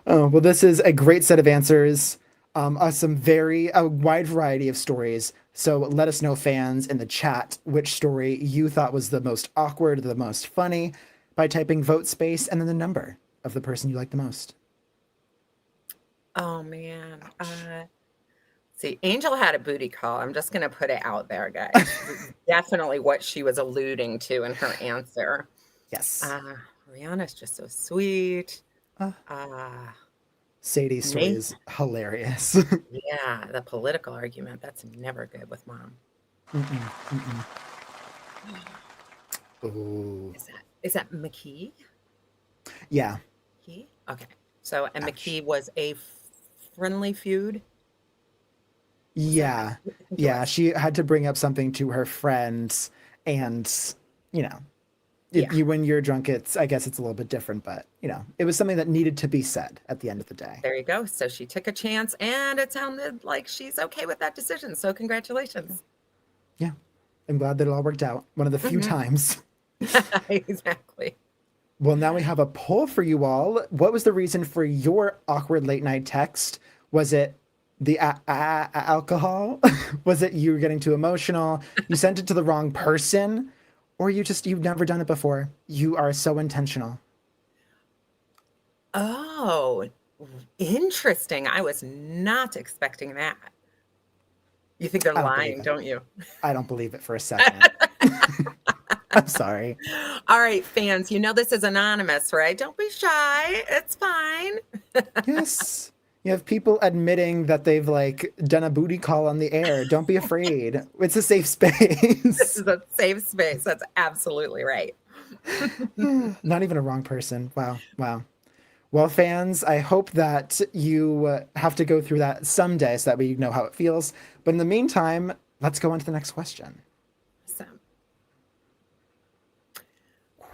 Oh, well, this is a great set of answers. A wide variety of stories. So let us know, fans, in the chat, which story you thought was the most awkward, the most funny, by typing vote space and then the number of the person you like the most. Oh man. See, Angel had a booty call. I'm just going to put it out there, guys. This is definitely what she was alluding to in her answer. Yes. Rihanna's just so sweet. Sadie's story Me? is hilarious. Yeah, the political argument, that's never good with mom. Ooh. Is that McKee? Yeah. McKee? Okay. So, and McKee was a friendly feud? Yeah. Yeah. She had to bring up something to her friends, and, you know, when you're drunk, I guess it's a little bit different, but, you know, it was something that needed to be said at the end of the day. There you go. So she took a chance, and it sounded like she's okay with that decision. So congratulations. Yeah. I'm glad that it all worked out. One of the few times. Exactly. Well, now we have a poll for you all. What was the reason for your awkward late night text? Was it the alcohol? Was it you were getting too emotional? You sent it to the wrong person? Or you've never done it before? You are so intentional. Oh, interesting. I was not expecting that. You think they're lying, don't you? I don't believe it for a second. I'm sorry. All right, fans, you know this is anonymous, right? Don't be shy. It's fine. Yes. You have people admitting that they've done a booty call on the air. Don't be afraid. It's a safe space. This is a safe space. That's absolutely right. Not even a wrong person. Wow. Wow. Well, fans, I hope that you have to go through that someday so that we know how it feels. But in the meantime, let's go on to the next question. Awesome.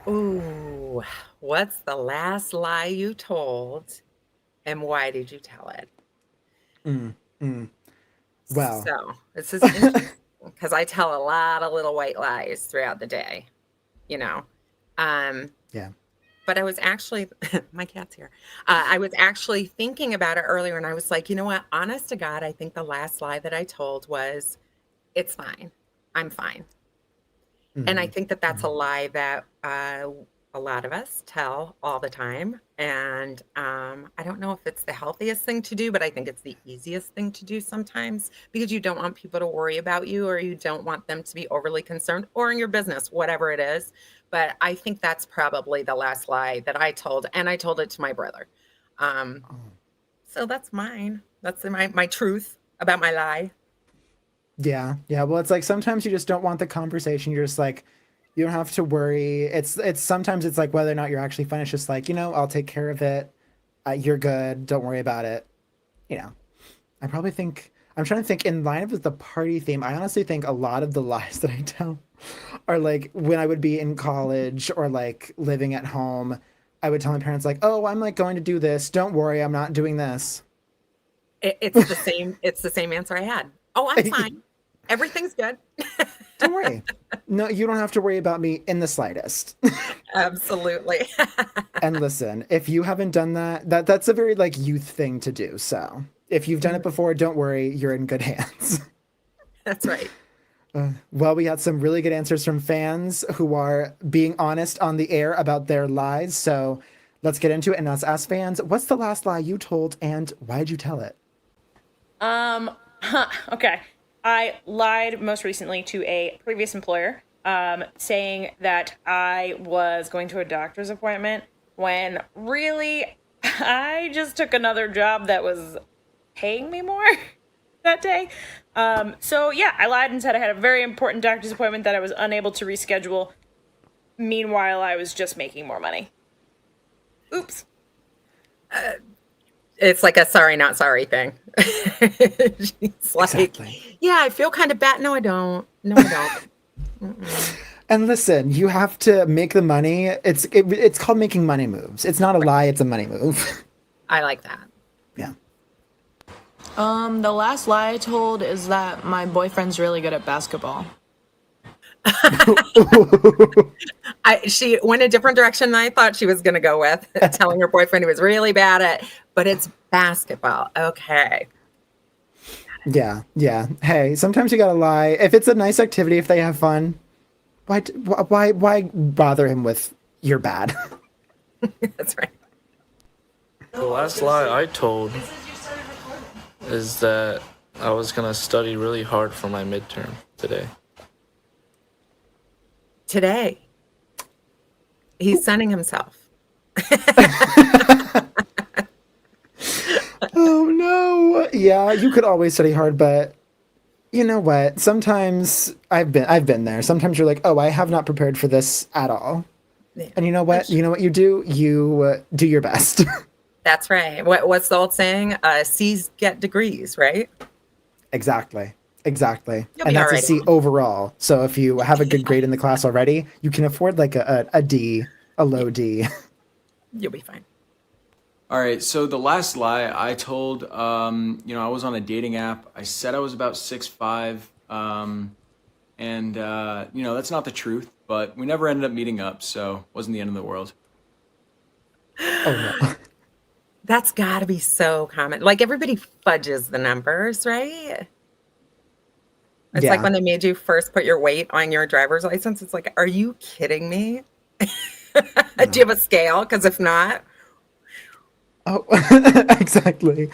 Ooh, what's the last lie you told, and why did you tell it? Well, so this is interesting because I tell a lot of little white lies throughout the day, you know. Yeah. But I was actually, my cat's here. I was actually thinking about it earlier, and I was like, you know what? Honest to God, I think the last lie that I told was, "It's fine. I'm fine." And I think that that's a lie that a lot of us tell all the time. And I don't know if it's the healthiest thing to do, but I think it's the easiest thing to do sometimes because you don't want people to worry about you, or you don't want them to be overly concerned, or in your business, whatever it is. But I think that's probably the last lie that I told, and I told it to my brother. So that's mine. That's my truth about my lie. Yeah. Yeah. Well, it's like sometimes you just don't want the conversation. You're just like, you don't have to worry. It's sometimes it's like whether or not you're actually fine. It's just like, I'll take care of it. You're good. Don't worry about it. I'm trying to think in line with the party theme. I honestly think a lot of the lies that I tell are like when I would be in college or like living at home, I would tell my parents like, oh, I'm like going to do this. Don't worry. I'm not doing this. It's the same. It's the same answer I had. Oh, I'm fine. Everything's good. Don't worry. No, you don't have to worry about me in the slightest. Absolutely. And listen, if you haven't done that's a very like youth thing to do. So if you've done it before, don't worry, you're in good hands. That's right. Well, we had some really good answers from fans who are being honest on the air about their lies. So let's get into it and let's ask fans, what's the last lie you told and why'd you tell it? Okay. I lied most recently to a previous employer, saying that I was going to a doctor's appointment when really I just took another job that was paying me more that day. So yeah, I lied and said I had a very important doctor's appointment that I was unable to reschedule. Meanwhile, I was just making more money. Oops. It's like a sorry, not sorry thing. It's like, exactly. Yeah, I feel kind of bad. No, I don't. No, I don't. And listen, you have to make the money. It's called making money moves. It's not a lie. It's a money move. I like that. Yeah. The last lie I told is that my boyfriend's really good at basketball. She went a different direction than I thought she was going to go with, telling her boyfriend he was really bad at, but it's basketball. Okay. Yeah. Yeah. Hey, sometimes you got to lie. If it's a nice activity, if they have fun, why bother him with you're bad? That's right. The last lie I told is that I was gonna study really hard for my midterm today. Today. He's sunning himself. Oh no. Yeah, you could always study hard, but you know what? Sometimes I've been there. Sometimes you're like, "Oh, I have not prepared for this at all." Yeah. And you know what? You know what you do? You do your best. That's right. What's the old saying? C's get degrees, right? Exactly. Exactly. You'll And be that's a alright. C overall. So if you have a good grade in the class already, you can afford like a D, a low D. You'll be fine. All right, so the last lie I told, I was on a dating app. I said I was about 6'5", and that's not the truth, but we never ended up meeting up, so it wasn't the end of the world. Oh no. That's got to be so common. Like everybody fudges the numbers, right? It's Yeah. like when they made you first put your weight on your driver's license. It's like, are you kidding me? Do you have a scale? Because if not, Oh, exactly.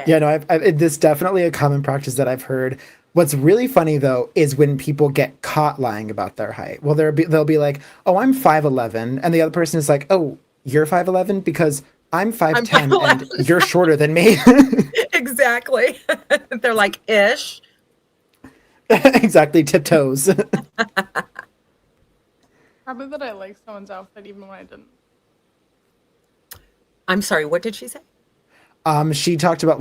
Yeah, no, this definitely a common practice that I've heard. What's really funny though is when people get caught lying about their height. Well, they'll be like, "Oh, I'm 5'11," and the other person is like, "Oh, you're 5'11 because I'm 5'10 and you're shorter than me." exactly. They're like, ish. Exactly, tiptoes. Probably that I like someone's outfit even when I didn't. I'm sorry, what did she say? She talked about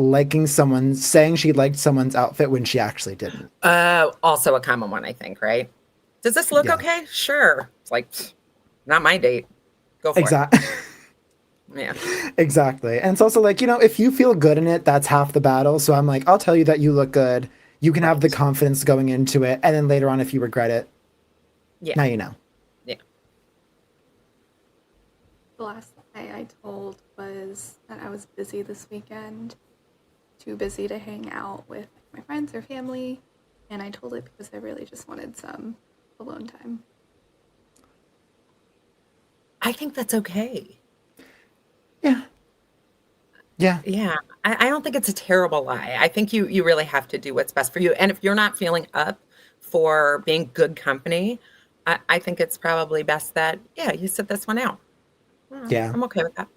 saying she liked someone's outfit when she actually didn't. Also a common one, I think, right? Does this look Yeah. okay? Sure. It's like, not my date. Go for Exactly. it. Yeah. Exactly. And it's also like, if you feel good in it, that's half the battle. So I'm like, I'll tell you that you look good. You can have the confidence going into it. And then later on, if you regret it, Yeah. now you know. Yeah. The last lie I told was that I was busy this weekend, too busy to hang out with my friends or family, and I told it because I really just wanted some alone time. I think that's okay. Yeah. Yeah. I don't think it's a terrible lie. I think you really have to do what's best for you. And if you're not feeling up for being good company, I think it's probably best that, you sit this one out. Yeah. I'm okay with that.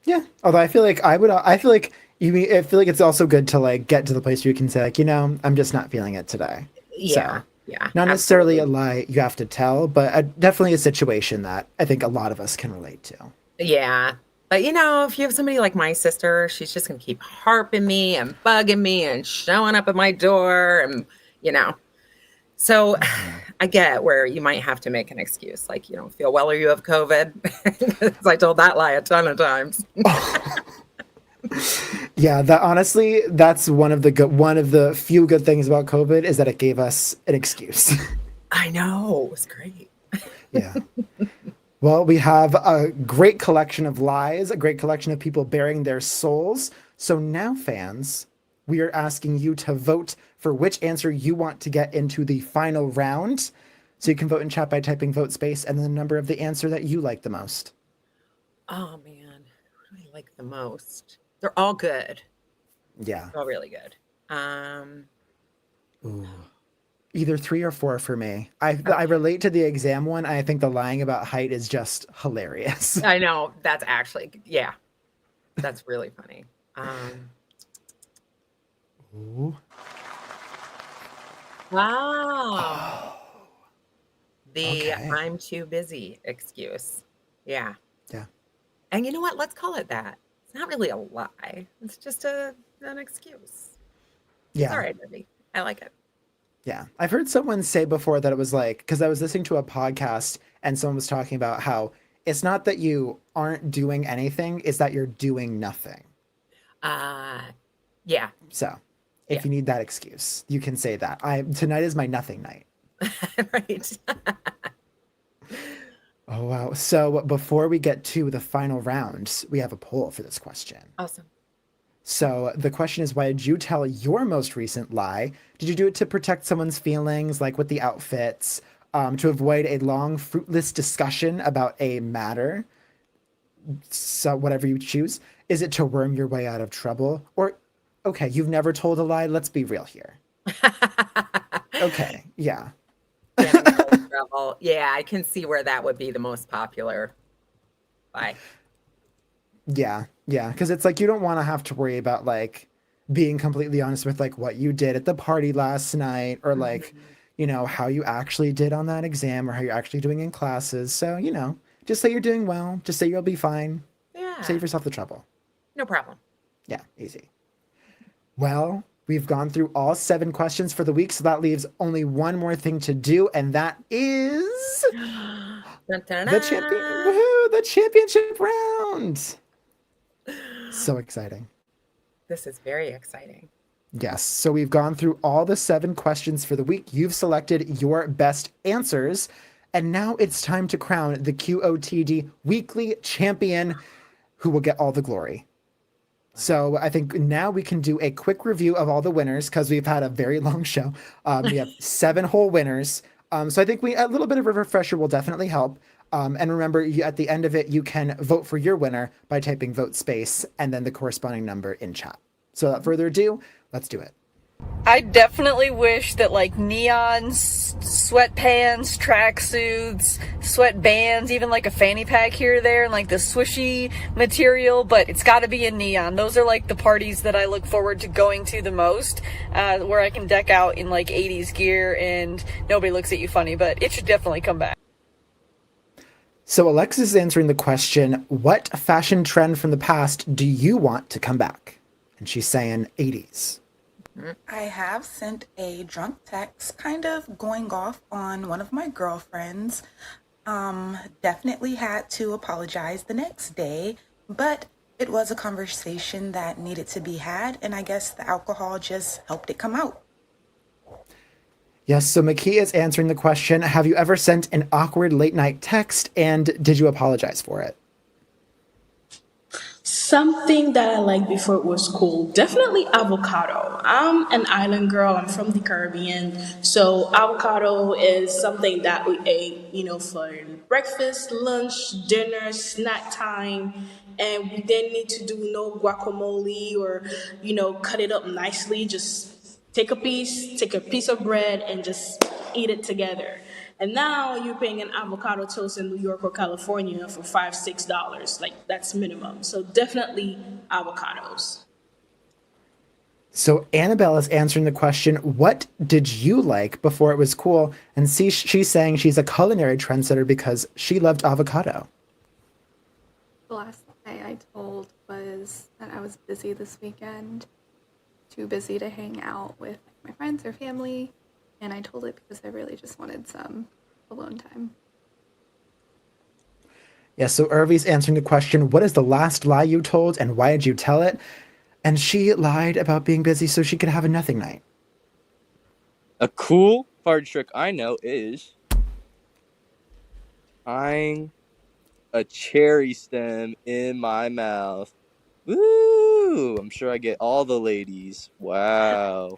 Yeah. Although I feel like I feel like it's also good to like get to the place where you can say like, I'm just not feeling it today. Yeah. So, Yeah. not necessarily a lie you have to tell, but definitely a situation that I think a lot of us can relate to. Yeah. But if you have somebody like my sister, she's just going to keep harping me and bugging me and showing up at my door and, So I get where you might have to make an excuse, like you don't feel well or you have COVID. Because I told that lie a ton of times. Yeah, that's one of the few good things about COVID is that it gave us an excuse. I know, it was great. Yeah. Well, we have a great collection of lies, a great collection of people bearing their souls. So now, fans, we are asking you to vote for which answer you want to get into the final round. So you can vote in chat by typing vote space and then the number of the answer that you like the most. Oh man, who do I like the most? They're all good. Yeah. They're all really good. Ooh. Either 3 or 4 for me. I relate to the exam one. I think the lying about height is just hilarious. I know, that's actually, that's really funny. Ooh. Wow. The Okay. I'm too busy excuse. Yeah. Yeah. And you know what? Let's call it that. It's not really a lie. It's just an excuse. Yeah. All right, baby. I like it. Yeah. I've heard someone say before that it was like, because I was listening to a podcast and someone was talking about how it's not that you aren't doing anything, it's that you're doing nothing. Yeah. So if you need that excuse, you can say that. Tonight is my nothing night. Right. Oh, wow. So before we get to the final round, we have a poll for this question. Awesome. So the question is, why did you tell your most recent lie? Did you do it to protect someone's feelings, like with the outfits, to avoid a long, fruitless discussion about a matter? So whatever you choose. Is it to worm your way out of trouble? Or Okay, you've never told a lie. Let's be real here. Okay, yeah. Trouble. Yeah, I can see where that would be the most popular. Bye. Yeah, because it's like you don't want to have to worry about like being completely honest with like what you did at the party last night or like, how you actually did on that exam or how you're actually doing in classes. So, just say you're doing well. Just say you'll be fine. Yeah. Save yourself the trouble. No problem. Yeah, easy. Well, we've gone through all 7 questions for the week, so that leaves only one more thing to do, and that is the championship round. So exciting. This is very exciting. Yes. So we've gone through all the 7 questions for the week. You've selected your best answers. And now it's time to crown the QOTD weekly champion who will get all the glory. So I think now we can do a quick review of all the winners because we've had a very long show. We have 7 whole winners. So I think a little bit of a refresher will definitely help. And remember, at the end of it, you can vote for your winner by typing vote space and then the corresponding number in chat. So without further ado, let's do it. I definitely wish that like neon sweatpants, tracksuits, sweatbands, even like a fanny pack here or there and like the swishy material, but it's got to be in neon. Those are like the parties that I look forward to going to the most, where I can deck out in like 80s gear and nobody looks at you funny, but it should definitely come back. So Alexis is answering the question, what fashion trend from the past do you want to come back? And she's saying 80s. I have sent a drunk text kind of going off on one of my girlfriends. Definitely had to apologize the next day, but it was a conversation that needed to be had, and I guess the alcohol just helped it come out. Yes, so Maki is answering the question, have you ever sent an awkward late night text and did you apologize for it? Something that I liked before it was cool, definitely avocado. I'm an island girl, I'm from the Caribbean, so avocado is something that we ate, for breakfast, lunch, dinner, snack time, and we didn't need to do no guacamole or, cut it up nicely, just take a piece of bread and just eat it together. And now you're paying an avocado toast in New York or California for $5-6. Like that's minimum. So definitely avocados. So Annabelle is answering the question, what did you like before it was cool? And she's saying she's a culinary trendsetter because she loved avocado. The last lie I told was that I was busy this weekend. Too busy to hang out with my friends or family. And I told it because I really just wanted some alone time. Yeah, so Irvi's answering the question, what is the last lie you told and why did you tell it? And she lied about being busy so she could have a nothing night. A cool party trick I know is tying a cherry stem in my mouth. Woo! I'm sure I get all the ladies. Wow.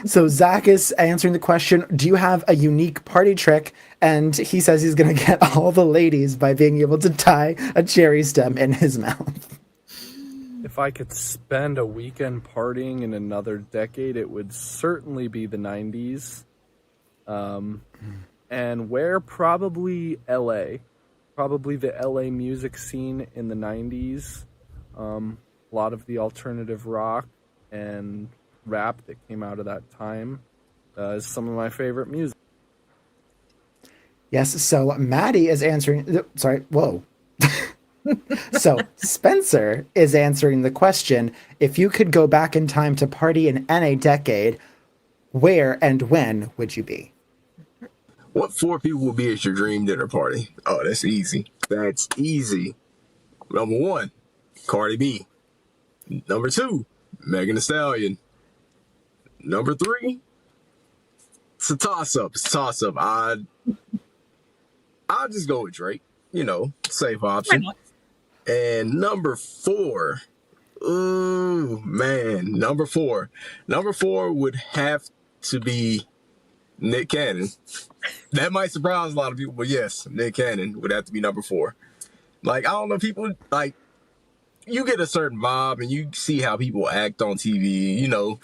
So Zach is answering the question, do you have a unique party trick? And he says he's going to get all the ladies by being able to tie a cherry stem in his mouth. If I could spend a weekend partying in another decade, it would certainly be the 90s. And where? Probably LA. Probably the LA music scene in the 90s. A lot of the alternative rock and rap that came out of that time is some of my favorite music. Yes, so Maddie is answering... Sorry, whoa. So Spencer is answering the question, if you could go back in time to party in any decade, where and when would you be? What 4 people will be at your dream dinner party? Oh, that's easy. That's easy. Number 1, Cardi B. Number 2, Megan Thee Stallion. Number 3, it's a toss-up. I'll just go with Drake. Safe option. And number 4, ooh, man. Number 4 would have to be Nick Cannon. That might surprise a lot of people, but yes, Nick Cannon would have to be number 4. Like, I don't know, people, like, you get a certain vibe and you see how people act on TV, you know,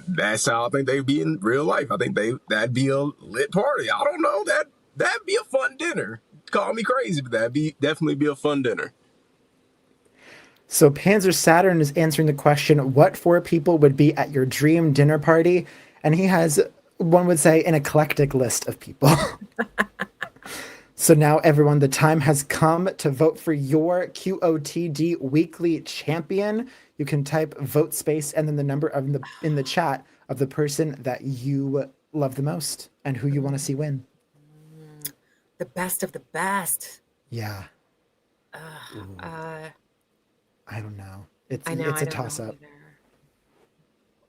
that's how I think they'd be in real life. I think that'd be a lit party. I don't know, that'd be a fun dinner. Call me crazy, but definitely be a fun dinner. So Panzer Saturn is answering the question, what 4 people would be at your dream dinner party? And he has, one would say, an eclectic list of people. So now, everyone, the time has come to vote for your QOTD weekly champion. You can type vote space and then the number in the chat of the person that you love the most and who you want to see win. The best of the best. Yeah. I don't know. It's I know, a I don't toss know up. either.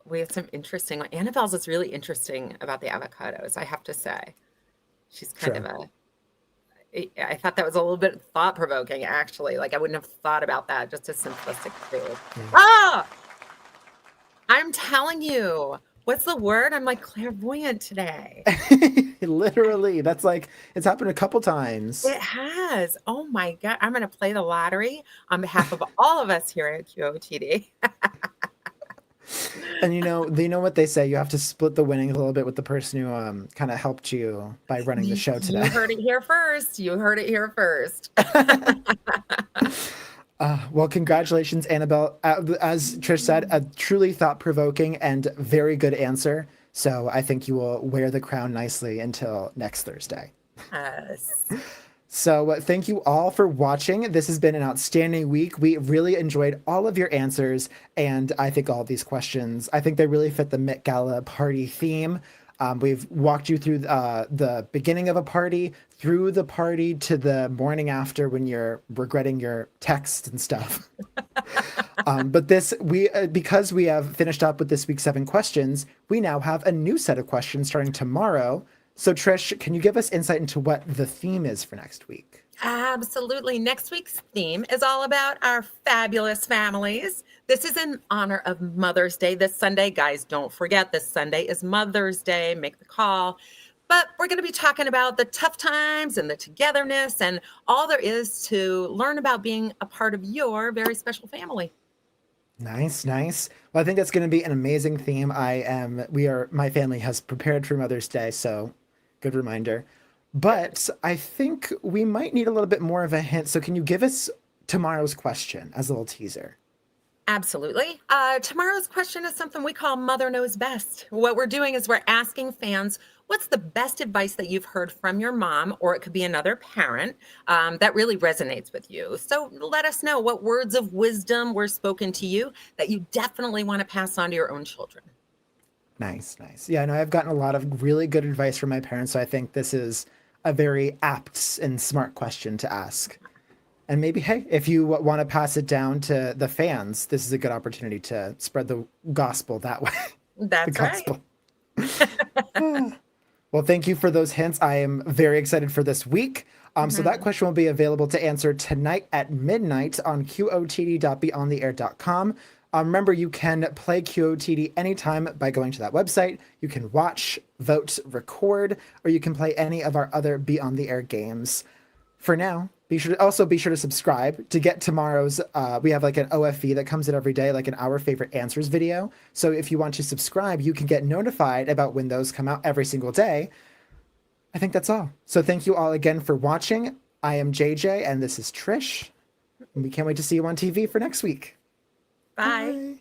We have some interesting. Annabelle's is really interesting about the avocados, I have to say. She's kind of a. I thought that was a little bit thought provoking, actually. Like I wouldn't have thought about that. Just a simplistic food. Ah, I'm telling you. What's the word? I'm like clairvoyant today. Literally, that's like it's happened a couple times. It has. Oh my God. I'm going to play the lottery on behalf of all of us here at QOTD. And you know what they say, you have to split the winnings a little bit with the person who kind of helped you by running the show today. You heard it here first. You heard it here first. Well, congratulations, Annabelle. As Trish said, a truly thought-provoking and very good answer. So I think you will wear the crown nicely until next Thursday. Yes. So thank you all for watching. This has been an outstanding week. We really enjoyed all of your answers. And I think all of these questions, I think they really fit the Met Gala party theme. We've walked you through the beginning of a party, through the party to the morning after when you're regretting your texts and stuff. But because we have finished up with this week's 7 questions, we now have a new set of questions starting tomorrow. So Trish, can you give us insight into what the theme is for next week? Absolutely. Next week's theme is all about our fabulous families. This is in honor of Mother's Day this Sunday. Guys, don't forget this Sunday is Mother's Day. Make the call. But we're going to be talking about the tough times and the togetherness and all there is to learn about being a part of your very special family. Nice. Well, I think that's going to be an amazing theme. My family has prepared for Mother's Day, so good reminder. But I think we might need a little bit more of a hint. So can you give us tomorrow's question as a little teaser? Absolutely. Tomorrow's question is something we call Mother Knows Best. What we're doing is we're asking fans, what's the best advice that you've heard from your mom, or it could be another parent, that really resonates with you? So let us know what words of wisdom were spoken to you that you definitely want to pass on to your own children. Nice. Yeah, no, I've gotten a lot of really good advice from my parents, so I think this is a very apt and smart question to ask. And maybe, hey, if you want to pass it down to the fans, this is a good opportunity to spread the gospel that way. That's right. Well, thank you for those hints. I am very excited for this week. So that question will be available to answer tonight at midnight on QOTD.BeyondTheAir.com. Remember, you can play QOTD anytime by going to that website. You can watch, vote, record, or you can play any of our other Beyond the Air games. For now, be sure to subscribe to get tomorrow's. We have like an OFV that comes in every day, like an Our Favorite Answers video. So if you want to subscribe, you can get notified about when those come out every single day. I think that's all. So thank you all again for watching. I am JJ, and this is Trish. And we can't wait to see you on TV for next week. Bye.